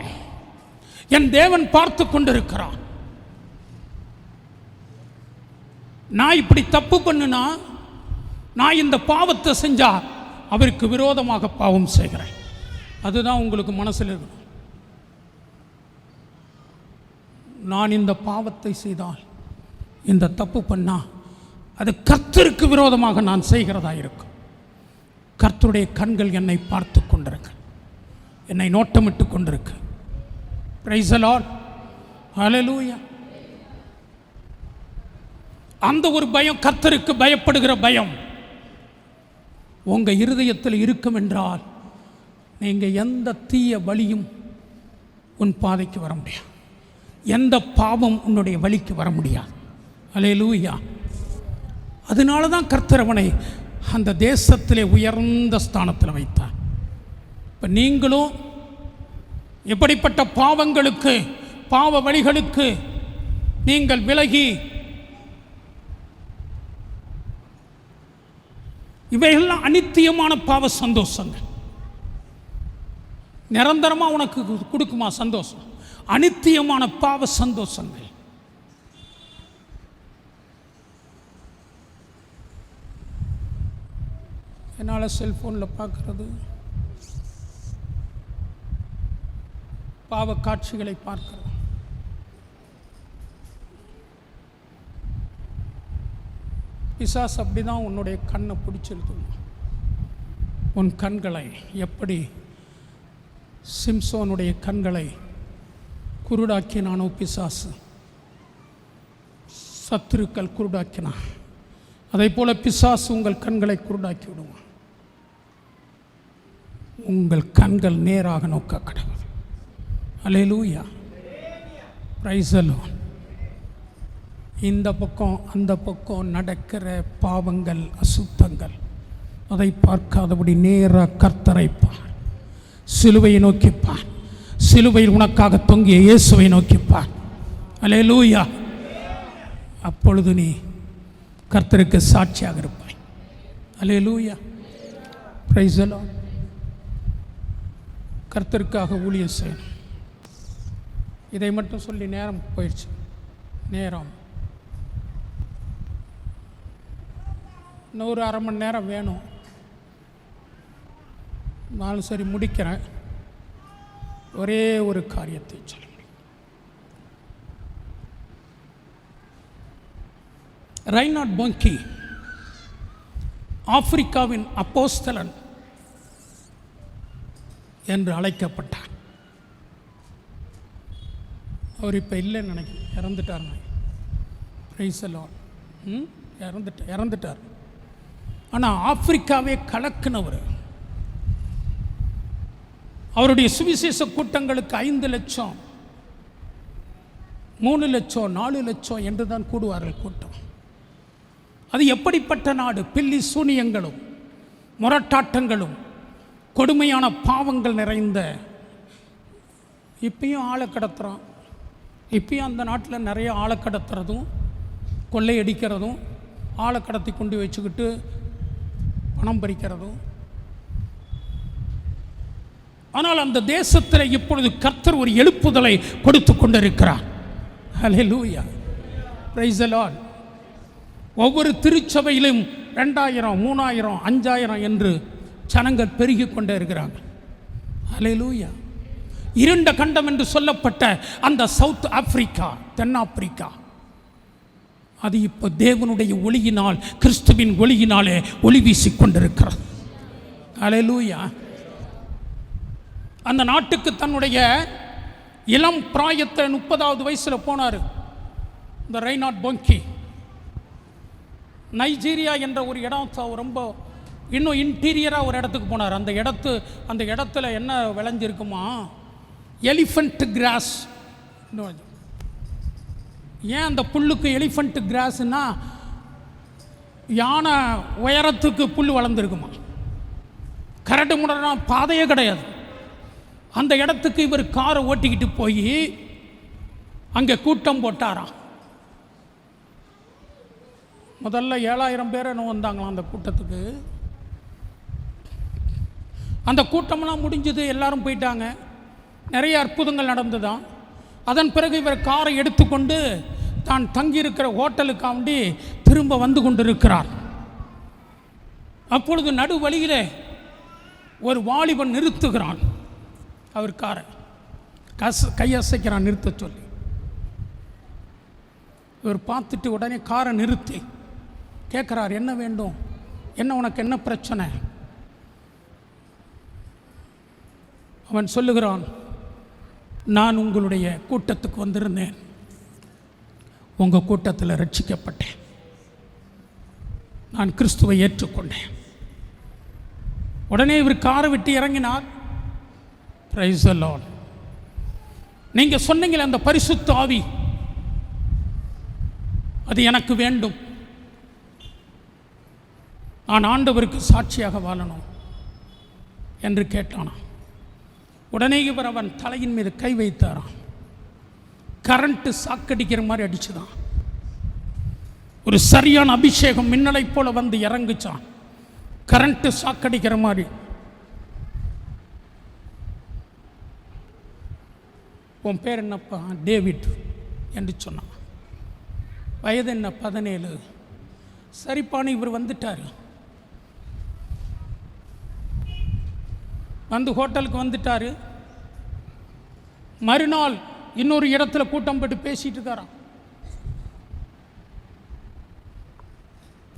S1: என் தேவன் பார்த்து கொண்டிருக்கிறான். நான் இப்படி தப்பு பண்ணுனா நான் இந்த பாவத்தை செஞ்சா அவருக்கு விரோதமாக பாவம் செய்கிறேன். அதுதான் உங்களுக்கு மனசில் இருக்கணும். நான் இந்த பாவத்தை செய்தால், இந்த தப்பு பண்ணா, அது கர்த்தருக்கு விரோதமாக நான் செய்கிறதா இருக்கும். கர்த்தருடைய கண்கள் என்னை பார்த்து கொண்டிருக்கு, என்னை நோட்டமிட்டு கொண்டிருக்கு. பிரைஸ் தி லார்ட், ஹல்லேலூயா. அந்த ஒரு பயம், கர்த்தருக்கு பயப்படுகிற பயம் உங்க இருதயத்தில் இருக்கும் என்றால், நீங்க எந்த தீய வழியும் உன் பாதைக்கு வர முடியாது, எந்த பாவம் உன்னுடைய வழிக்கு வர முடியாது. ஹல்லேலூயா. அதனால தான் கர்த்தர் அவனை அந்த தேசத்திலே உயர்ந்த ஸ்தானத்தில் வைத்தார். இப்போ நீங்களும் எப்படிப்பட்ட பாவங்களுக்கு, பாவ வழிகளுக்கு நீங்கள் விலகி, இவைகள்லாம் அனித்தியமான பாவ சந்தோஷங்கள். நிரந்தரமாக உனக்கு கொடுக்குமா சந்தோஷம்? அனித்தியமான பாவ சந்தோஷங்கள். என்னால் செல்ஃபோனில் பார்க்கறது, பாவ காட்சிகளை பார்க்கிறது, பிசாசு அப்படி தான் உன்னுடைய கண்ணை பிடிச்சிருக்கும். உன் கண்களை எப்படி சிம்சோனுடைய கண்களை குருடாக்கினானோ பிசாசு, சத்துருக்கள் குருடாக்கினான், அதை போல பிசாசு உங்கள் கண்களை குருடாக்கி விடுவான். உங்கள் கண்கள் நேராக நோக்க கடவுள். அல்லேலூயா, பிரைஸ் தி லார்ட். இந்த பக்கம் அந்த பக்கம் நடக்கிற பாவங்கள், அசுத்தங்கள், அதை பார்க்காதபடி நேராக கர்த்தரை பார், சிலுவையை நோக்கிப்பார், சிலுவையில் உனக்காக தொங்கிய இயேசுவை நோக்கிப்பார். அல்லேலூயா. அப்பொழுது நீ கர்த்தருக்கு சாட்சியாக இருப்பாய். அல்லேலூயா, பிரைஸ் தி லார்ட். கர்த்தருக்காக ஊழியம் செய்யணும். இதை மட்டும் சொல்லி நேரம் போயிடுச்சு. நேரம் இன்னொரு அரை மணி நேரம் வேணும். நானும் சரி முடிக்கிறேன். ஒரே ஒரு காரியத்தை சொல்ல முடியும். ரைனார்ட் பொங்கி ஆப்பிரிக்காவின் அப்போஸ்தலன் என்று அழைக்கப்பட்டார். அவர் இப்போ இல்லைன்னு நினைக்கிறேன், இறந்துட்டார். Price the Lord. இறந்துட்டார். ஆனால் ஆப்பிரிக்காவே கலக்குனவர். அவருடைய சுவிசேஷ கூட்டங்களுக்கு 5 லட்சம், 3 லட்சம், 4 லட்சம் என்று தான் கூடுவார்கள் கூட்டம். அது எப்படிப்பட்ட நாடு? பில்லி சூனியங்களும் முரட்டாட்டங்களும் கொடுமையான பாவங்கள் நிறைந்த. இப்பயும் ஆளை கடத்துகிறான். இப்பயும் அந்த நாட்டில் நிறைய ஆளை கடத்துறதும் கொள்ளையடிக்கிறதும், ஆளை கடத்தி கொண்டு வச்சுக்கிட்டு பணம் பறிக்கிறதும். ஆனால் அந்த தேசத்தில் இப்பொழுது கர்த்தர் ஒரு எழுப்புதலை கொடுத்து கொண்டிருக்கிறார். ஹல்லேலூயா, பிரைஸ் தி லார்ட். ஒவ்வொரு திருச்சபையிலும் 2000, 3000, 5000 என்று ஜனங்கள் பெருகி கொண்டே இருக்கிறாங்க. ஹல்லேலூயா. இருண்ட கண்டம் என்று சொல்லப்பட்ட அந்த சவுத் ஆப்பிரிக்கா, தென்னாப்பிரிக்கா, அது இப்போ தேவனுடைய ஒளியினால், கிறிஸ்துவின் ஒளியினாலே ஒளி வீசிக் கொண்டிருக்கிறது. ஹல்லேலூயா. அந்த நாட்டுக்கு தன்னுடைய இளம் பிராயத்தை 30வது வயசில் போனார் இந்த ரைனார்ட் பொங்கி. நைஜீரியா என்ற ஒரு இடம், ரொம்ப இன்னும் இன்டீரியராக ஒரு இடத்துக்கு போனார். அந்த இடத்துல என்ன விளைஞ்சிருக்குமா? Elephant cross. ஏன் அந்த புல்லுக்கு எலிஃபண்ட் கிராஸ்னா, யானை உயரத்துக்கு புல் வளர்ந்துருக்குமா. கரடு முடனா பாதையே கிடையாது. அந்த இடத்துக்கு இவர் காரை ஓட்டிக்கிட்டு போய் அங்கே கூட்டம் போட்டாராம். முதல்ல 7000 பேர் என்ன வந்தாங்களாம் அந்த கூட்டத்துக்கு. அந்த கூட்டமெல்லாம் முடிஞ்சது, எல்லாரும் போயிட்டாங்க. நிறைய அற்புதங்கள் நடந்துதான். அதன் பிறகு இவர் காரை எடுத்துக்கொண்டு தான் தங்கியிருக்கிற ஹோட்டலுக்காண்டி திரும்ப வந்து கொண்டிருக்கிறார். அப்பொழுது நடு வழியிலே ஒரு வாலிபன் நிறுத்துகிறான். அவர் காரை கையசைக்கிறான் நிறுத்த சொல்லி. இவர் பார்த்துட்டு உடனே காரை நிறுத்தி கேட்குறார், என்ன வேண்டும், என்ன உனக்கு என்ன பிரச்சனை? அவன் சொல்லுகிறான், நான் உங்களுடைய கூட்டத்துக்கு வந்திருந்தேன், உங்கள் கூட்டத்தில் ரட்சிக்கப்பட்டேன், நான் கிறிஸ்துவை ஏற்றுக்கொண்டேன். உடனே இவர் காரை விட்டு இறங்கினார். Price the Lord. நீங்கள் சொன்னீங்களே அந்த பரிசுத்த ஆவி, அது எனக்கு வேண்டும், நான் ஆண்டவருக்கு சாட்சியாக வாழணும் என்று கேட்டானான். உடனே இவர் அவன் தலையின் மீது கை வைத்தாராம். கரண்ட்டு சாக்கடிக்கிற மாதிரி அடிச்சுதான். ஒரு சரியான அபிஷேகம் மின்னலை போல வந்து இறங்குச்சான். கரண்ட்டு சாக்கடிக்கிற மாதிரி. உன் பேர் என்னப்பா? டேவிட் என்று சொன்னான். வயது என்ன? 17. சரிப்பான்னு இவர் வந்துட்டார். வந்து ஹோட்டலுக்கு வந்துட்டார். மறுநாள் இன்னொரு இடத்துல கூட்டம் போட்டு பேசிட்டு இருக்காராம்.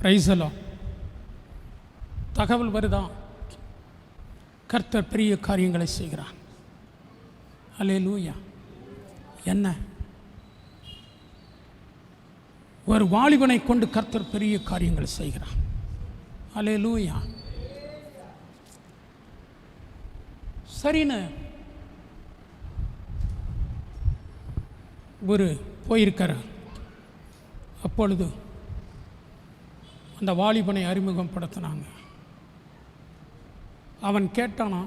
S1: Price the Lord. தகவல் வருதான், கர்த்தர் பெரிய காரியங்களை செய்கிறான். அல்லேலூயா. என்ன? ஒரு வாலிபனை கொண்டு கர்த்தர் பெரிய காரியங்களை செய்கிறான். அல்லேலூயா. சரின்னு ஒரு போயிருக்கிறார். அப்பொழுது அந்த வாலிபனை அறிமுகப்படுத்தினாங்க. அவன் கேட்டானா,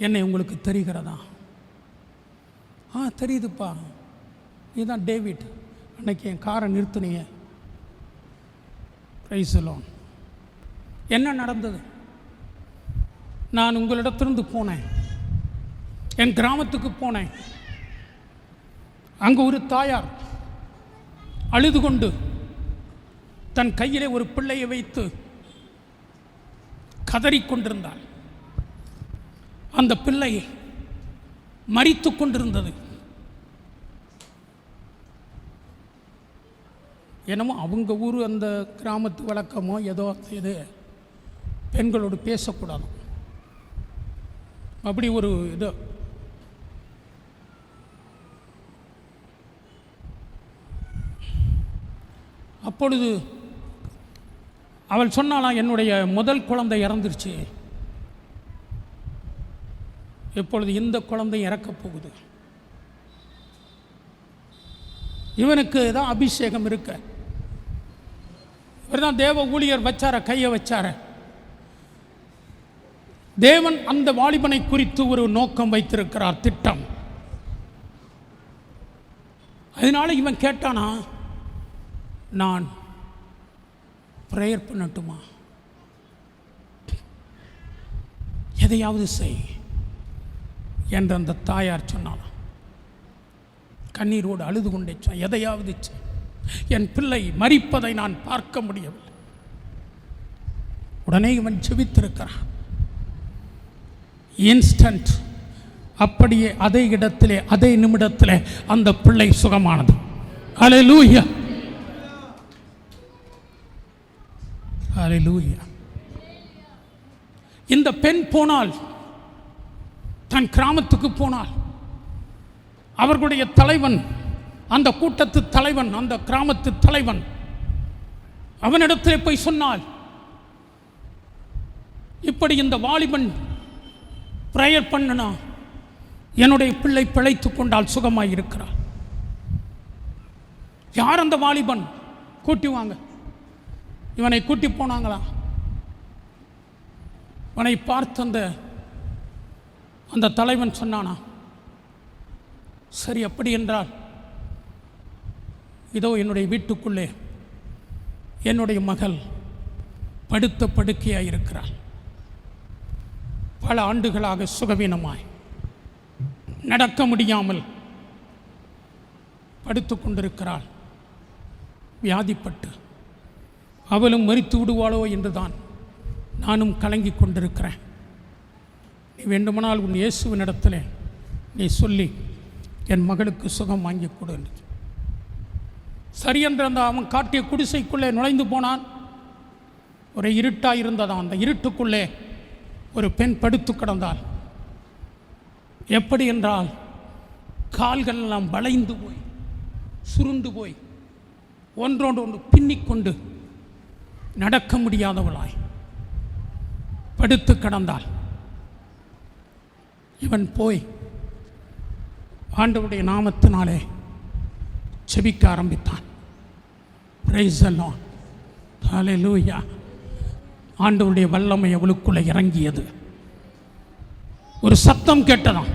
S1: என்னை உங்களுக்கு தெரிகிறதா? தெரியுதுப்பா, இதுதான் டேவிட், அன்னைக்கு என் காரை நிறுத்தினீங்க. Price the Lord. என்ன நடந்தது? நான் உங்களிடத்திலிருந்து போனேன், என் கிராமத்துக்கு போனேன். அங்கு ஒரு தாயார் அழுது கொண்டு தன் கையிலே ஒரு பிள்ளையை வைத்து கதறிக்கொண்டிருந்தாள். அந்த பிள்ளை மரித்து கொண்டிருந்தது. என்னமோ அவங்க ஊர் அந்த கிராமத்து வழக்கமோ ஏதோ இது, பெண்களோடு பேசக்கூடாது, அப்படி ஒரு இது. அப்பொழுது அவள் சொன்னாலாம், என்னுடைய முதல் குழந்தை இறந்துருச்சு, இப்பொழுது இந்த குழந்தை இறக்கப் போகுது. இவனுக்கு தான் அபிஷேகம் இருக்க, இவர் தான் தேவ ஊழியர் வச்சார, கையை வச்சார. தேவன் அந்த வாலிபனை குறித்து ஒரு நோக்கம் வைத்திருக்கிறார், திட்டம். அதனால இவன் கேட்டானா, நான் ப்ரேயர் பண்ணட்டுமா, எதையாவது செய் என்று அந்த தாயார் சொன்னாலாம். கண்ணீரோடு அழுது கொண்டே சொன்ன, எதையாவது செய், என் பிள்ளை மரிப்பதை நான் பார்க்க முடியவில்லை. உடனே இவன் ஜெபித்திருக்கிறான். இன்ஸ்டன்ட், அப்படியே அதே இடத்திலே அதே நிமிடத்திலே அந்த பிள்ளை சுகமானது. அல்லேலூயா, அல்லேலூயா. இந்த பெண் போனால், தன் கிராமத்துக்கு போனால், அவர்களுடைய தலைவன், அந்த கூட்டத்து தலைவன், அந்த கிராமத்து தலைவன், அவனிடத்திலே போய் சொன்னால், இப்படி இந்த வாலிபன் பிரேயர் பண்ணனா என்னுடைய பிள்ளை பிழைத்துக் கொண்டால் சுகமாய் இருக்கிறார். யார் அந்த வாலிபன்? கூட்டி வாங்க. இவனை கூட்டி போனாங்களா? இவனை பார்த்து அந்த தலைவன் சொன்னானா, சரி, அப்படி என்றால் இதோ என்னுடைய வீட்டுக்குள்ளே என்னுடைய மகள் படுத்த படுக்கையாக இருக்கிறாள். பல ஆண்டுகளாக சுகவீனமாய் நடக்க முடியாமல் படுத்து கொண்டிருக்கிறாள். வியாதிப்பட்டு அவளும் மரித்து விடுவாளோ என்றுதான் நானும் கலங்கி கொண்டிருக்கிறேன். நீ வேண்டுமானால் உன் இயேசுவின் இடத்துல நீ சொல்லி என் மகளுக்கு சுகம் வாங்கி கொடு. சரி என்று அந்த அவன் காட்டிய குடிசைக்குள்ளே நுழைந்து போனான். ஒரு இருட்டாக இருந்ததான். அந்த இருட்டுக்குள்ளே ஒரு பெண் படுத்து கிடந்தாள். எப்படி என்றால் கால்கள் எல்லாம் வளைந்து போய் சுருண்டு போய் ஒன்றோடு ஒன்று பின்னிக்கொண்டு நடக்க முடியாதவளாய் படுத்து கிடந்தாள். இவன் போய் ஆண்டவருடைய நாமத்தினாலே செபிக்க ஆரம்பித்தான். பிரைஸ் தி லார்ட், ஹல்லேலூயா. ஆண்டவருடைய வல்லமை அவளுக்குள்ளே இறங்கியது. ஒரு சத்தம் கேட்டதாம்.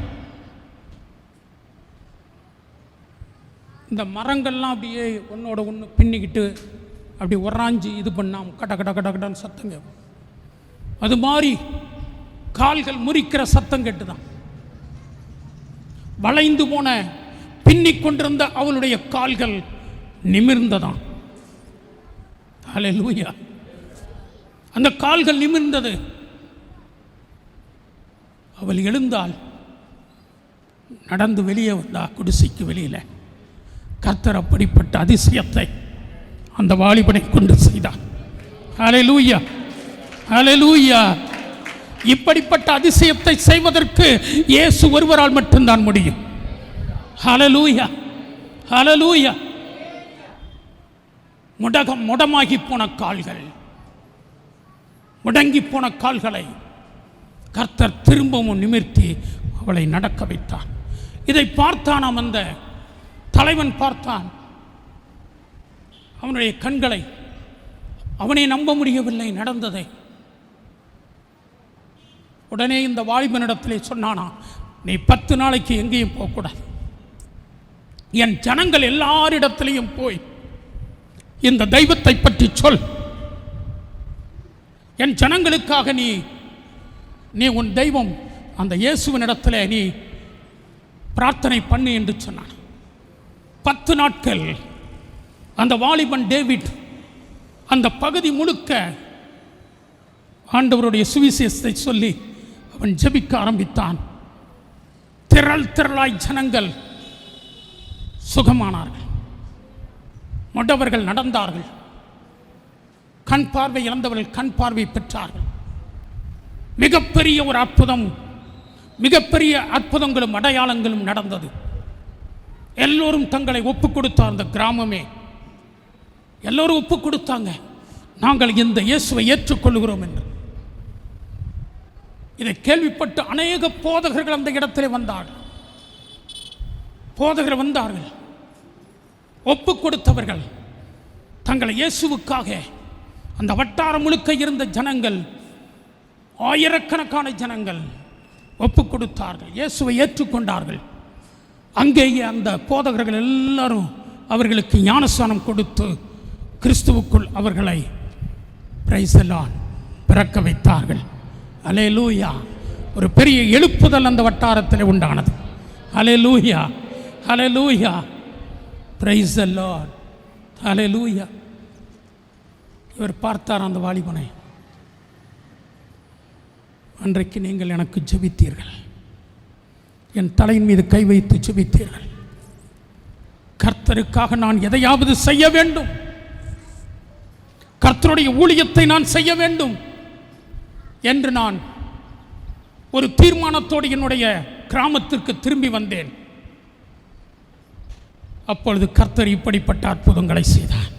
S1: இந்த மரங்கள்லாம் அப்படியே ஒன்னோட ஒன்று பின்னிக்கிட்டு அப்படி உராஞ்சி இது பண்ணாம கட கட கட கடன்னு சத்தம் கேட்கும். அது மாதிரி கால்கள் முறிக்கிற சத்தம் கேட்டுதான். வளைந்து போன பின்னிக் கொண்டிருந்த அவளுடைய கால்கள் நிமிர்ந்ததாம். ஹல்லேலூயா. அந்த கால்கள் நிமிர்ந்தது. அவள் எழுந்தாள், நடந்து வெளியே வந்தா குடிசைக்கு வெளியில. கர்த்தர் அப்படிப்பட்ட அதிசயத்தை அந்த வாலிபனை கொண்டு செய்தார். ஹல்லேலூயா, ஹல்லேலூயா. இப்படிப்பட்ட அதிசயத்தை செய்வதற்கு இயேசு ஒருவரால் மட்டும்தான் முடியும். ஹல்லேலூயா, ஹல்லேலூயா. முடமாகி போன கால்கள், முடங்கி போன கால்களை கர்த்தர் திரும்பவும் நிமிர்த்தி அவளை நடக்க வைத்தார். இதை பார்த்தான் அந்த தலைவன். பார்த்தான் அவனுடைய கண்களை. அவனை நம்ப முடியவில்லை நடந்ததை. உடனே இந்த வாலிபனிடத்திலே சொன்னானா, நீ 10 நாளைக்கு எங்கேயும் போகக்கூடாது. என் ஜனங்கள் எல்லாரிடத்திலையும் போய் இந்த தெய்வத்தை பற்றி சொல். என் ஜனங்களுக்காக நீ உன் தெய்வம் அந்த இயேசுவின் இடத்துல நீ பிரார்த்தனை பண்ணு என்று சொன்னான். 10 நாட்கள் அந்த வாலிபன் டேவிட் அந்த பகுதி முழுக்க ஆண்டவருடைய சுவிசேஷத்தை சொல்லி அவன் ஜெபிக்க ஆரம்பித்தான். திரளாய் ஜனங்கள் சுகமானார்கள். முடவர்கள் நடந்தார்கள். கண் பார்வை இழந்தவர்கள் கண் பார்வை பெற்றார்கள். மிகப்பெரிய ஒரு அற்புதம், மிகப்பெரிய அற்புதங்களும் அடையாளங்களும் நடந்தது. எல்லோரும் தங்களை ஒப்புக் கொடுத்தார். அந்த கிராமமே எல்லோரும் ஒப்புக் கொடுத்தாங்க, நாங்கள் இந்த இயேசுவை ஏற்றுக்கொள்கிறோம் என்று. இதை கேள்விப்பட்டு அநேக போதகர்கள் அந்த இடத்திலே வந்தார்கள். போதகர்கள் வந்தார்கள். ஒப்புக் கொடுத்தவர்கள் தங்களை இயேசுவுக்காக அந்த வட்டாரம் முழுக்க இருந்த ஜனங்கள், ஆயிரக்கணக்கான ஜனங்கள் ஒப்புக் கொடுத்தார்கள், இயேசுவை ஏற்றுக்கொண்டார்கள். அங்கேயே அந்த போதகர்கள் எல்லாரும் அவர்களுக்கு ஞானஸ்நானம் கொடுத்து கிறிஸ்துவுக்குள் அவர்களை பிரைஸ் தி லார்ட் பிறக்க வைத்தார்கள். ஹல்லேலூயா. ஒரு பெரிய எழுப்புதல் அந்த வட்டாரத்தில் உண்டானது. ஹல்லேலூயா, ஹல்லேலூயா, பிரைஸ் தி லார்ட், ஹல்லேலூயா. இவர் பார்த்தார் அந்த வாலிபனை. அன்றைக்கு நீங்கள் எனக்கு ஜெபித்தீர்கள், என் தலையின் மீது கை வைத்து ஜெபித்தீர்கள். கர்த்தருக்காக நான் எதையாவது செய்ய வேண்டும், கர்த்தருடைய ஊழியத்தை நான் செய்ய வேண்டும் என்று நான் ஒரு தீர்மானத்தோடு என்னுடைய கிராமத்திற்கு திரும்பி வந்தேன். அப்பொழுது கர்த்தர் இப்படிப்பட்ட அற்புதங்களை செய்தார்.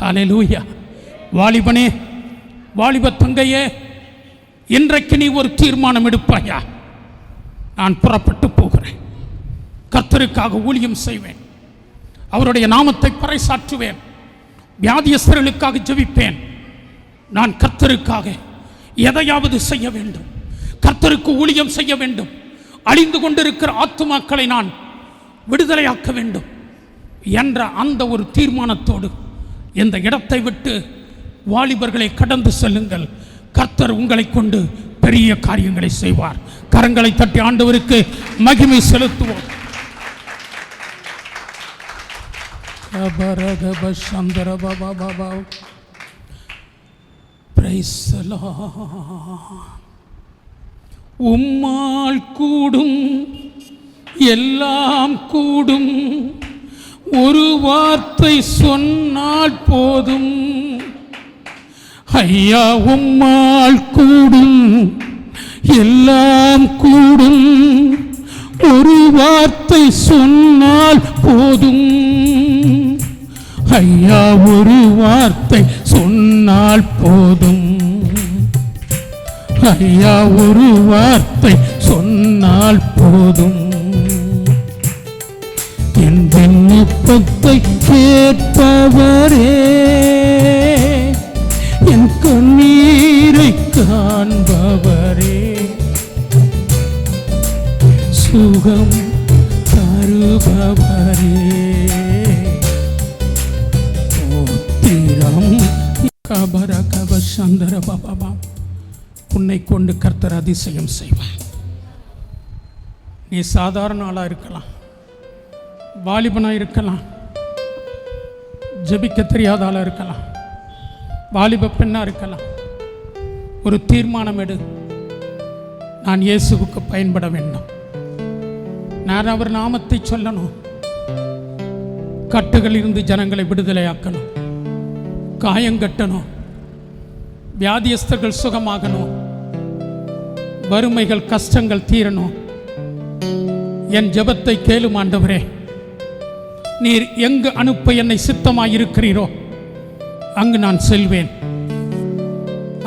S1: ஹல்லேலூயா. வாலிபனே, வாலிப தங்கையே, இன்றைக்கு நீ ஒரு தீர்மானம் எடுப்பாயா? நான் புறப்பட்டு போகிறேன், கர்த்தருக்காக ஊழியம் செய்வேன், அவருடைய நாமத்தை பறைசாற்றுவேன், வியாதியஸ்தர்களுக்காக ஜெபிப்பேன். நான் கர்த்தருக்காக எதையாவது செய்ய வேண்டும், கர்த்தருக்கு ஊழியம் செய்ய வேண்டும், அழிந்து கொண்டிருக்கிற ஆத்துமாக்களை நான் விடுதலையாக்க வேண்டும் என்ற அந்த ஒரு தீர்மானத்தோடு இந்த இடத்தை விட்டு வாலிபர்களை கடந்து செல்லுங்கள். கர்த்தர் உங்களை கொண்டு பெரிய காரியங்களை செய்வார். கரங்களை தட்டி ஆண்டவருக்கு மகிமை செலுத்துவோம். Price the Lord. உம்மால் கூடும் எல்லாம் கூடும், ஒரு வார்த்தை சொன்னால் போதும். ஐயா உம்மால் கூடும் எல்லாம் கூடும், ஒரு வார்த்தை சொன்னால் போதும். ஐயா ஒரு வார்த்தை சொன்னால் போதும். ஐயா ஒரு வார்த்தை சொன்னால் போதும். என் விண்ணப்பத்தை கேட்பவரே, என் கண்ணீரை காண்பவரே, சுகம் தருபவரே, ஓத்திரம் கபர கப சந்தர பாபா. உன்னை கொண்டு கர்த்தர் அதிசயம் செய்வார். நீ சாதாரண ஆளாக இருக்கலாம், வாலிபனாக இருக்கலாம், ஜெபிக்க தெரியாத ஆளாக இருக்கலாம், வாலிப பெண்ணாக இருக்கலாம். ஒரு தீர்மானம் எடு, நான் இயேசுவுக்கு பயன்பட வேண்டும், நான் அவர் நாமத்தை சொல்லணும், கட்டுகளில் இருந்து ஜனங்களை விடுதலையாக்கணும், காயங்கட்டணும், வியாதியஸ்தர்கள் சுகமாகணும், வறுமைகள் கஷ்டங்கள் தீரணும். என் ஜெபத்தை கேளும் ஆண்டவரே. நீர் எங்கு அனுப்ப என்னை சித்தமாய் இருக்கிறீரோ அங்கு நான் செல்வேன்,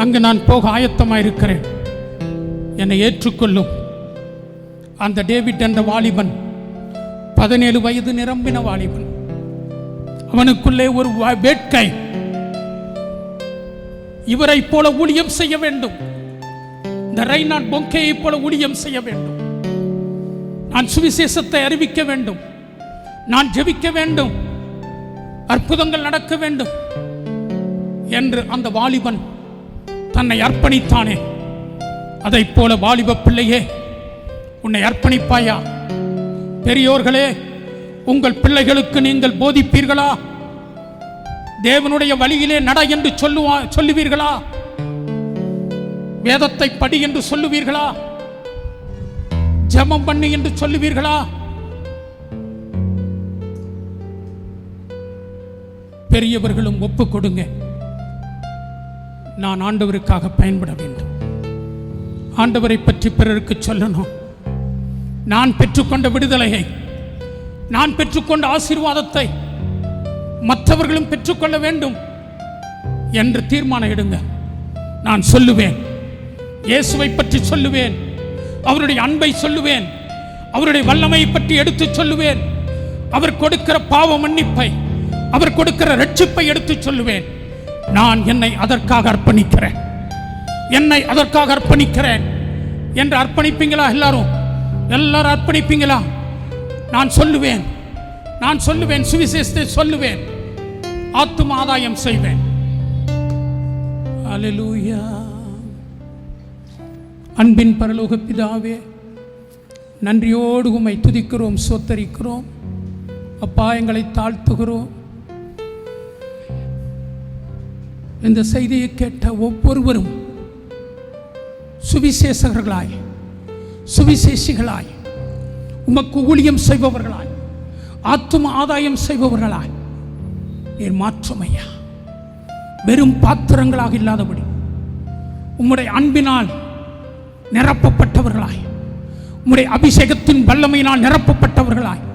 S1: அங்கு நான் போக ஆயத்தமாய் இருக்கிறேன். என்னை ஏற்றுக்கொள்ளும். அந்த டேவிட் என்ற வாலிபன் 17 வயது நிரம்பின வாலிபன். அவனுக்குள்ளே ஒரு வேட்கை, இவரை போல ஊழியம் செய்ய வேண்டும், இந்த ரெய்னார்ட் பொங்கேயை போல ஊழியம் செய்ய வேண்டும், நான் சுவிசேஷத்தை அறிவிக்க வேண்டும், நான் ஜெபிக்க வேண்டும், அற்புதங்கள் நடக்க வேண்டும் என்று அந்த வாலிபன் தன்னை அர்ப்பணித்தானே, அதை போல வாலிப பிள்ளையே உன்னை அர்ப்பணிப்பாயா? பெரியோர்களே, உங்கள் பிள்ளைகளுக்கு நீங்கள் போதிப்பீர்களா? தேவனுடைய வழியிலே நட என்று சொல்லுவீர்களா? வேதத்தை படி என்று சொல்லுவீர்களா? ஜெபம் பண்ணு என்று சொல்லுவீர்களா? பெரியவர்களும் ஒப்புக் கொடுங்க. நான் ஆண்டவருக்காக பயன்பட வேண்டும், ஆண்டவரை பற்றி பிறருக்கு சொல்லணும். நான் பெற்றுக்கொண்ட விடுதலையை, நான் பெற்றுக்கொண்ட ஆசீர்வாதத்தை மற்றவர்களும் பெற்றுக்கொள்ள வேண்டும் என்று தீர்மானம் எடுங்க. நான் சொல்லுவேன், இயேசுவை பற்றி சொல்லுவேன், அவருடைய அன்பை சொல்லுவேன், அவருடைய வல்லமையை பற்றி எடுத்து சொல்லுவேன், அவர் கொடுக்கிற பாவ மன்னிப்பை, அவர் கொடுக்கிற ரட்சிப்பை எடுத்து சொல்லுவேன். நான் என்னை அதற்காக அர்ப்பணிக்கிறேன், என்னை அதற்காக அர்ப்பணிக்கிறேன் என்று அர்ப்பணிப்பீங்களா? எல்லாரும் அர்ப்பணிப்பீங்களா? நான் சொல்லுவேன், நான் சொல்லுவேன், சுவிசேஷத்தை சொல்லுவேன், ஆத்தும ஆதாயம் செய்வேன். அல்லேலூயா. அன்பின் பரலோக பிதாவே, நன்றியோடு உம்மை துதிக்கிறோம், ஸ்தோத்தரிக்கிறோம். அப்பா, எங்களை தாழ்த்துகிறோம். இந்த செய்தியை கேட்ட ஒவ்வொருவரும் சுவிசேஷகர்களாய், சுவிசேஷிகளாய், உமக்கு ஊழியம் செய்பவர்களாய், ஆத்தும ஆதாயம் செய்பவர்களாய் நீர் மாற்றும் ஐயா. வெறும் பாத்திரங்களாக இல்லாதபடி உம்முடைய அன்பினால் நிரப்பப்பட்டவர்களாய், உம்முடைய அபிஷேகத்தின் வல்லமையினால் நிரப்பப்பட்டவர்களாய்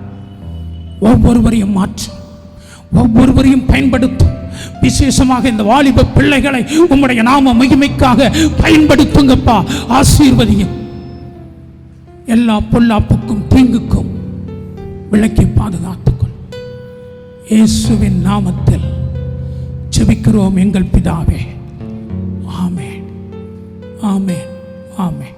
S1: ஒவ்வொருவரையும் மாற்றும், ஒவ்வொருவரையும் பயன்படுத்தும். விசேஷமாக இந்த வாலிப பிள்ளைகளை உம்முடைய நாம மகிமைக்காக பயன்படுத்துங்கப்பா. ஆசீர்வதியும். எல்லா பொல்லாப்புக்கும் தீங்குக்கும் விலக்கி பாதுகாத்துக்கொள். இயேசுவின் நாமத்தில் ஜெபிக்கிறோம் எங்கள் பிதாவே. ஆமென், ஆமென், ஆமென்.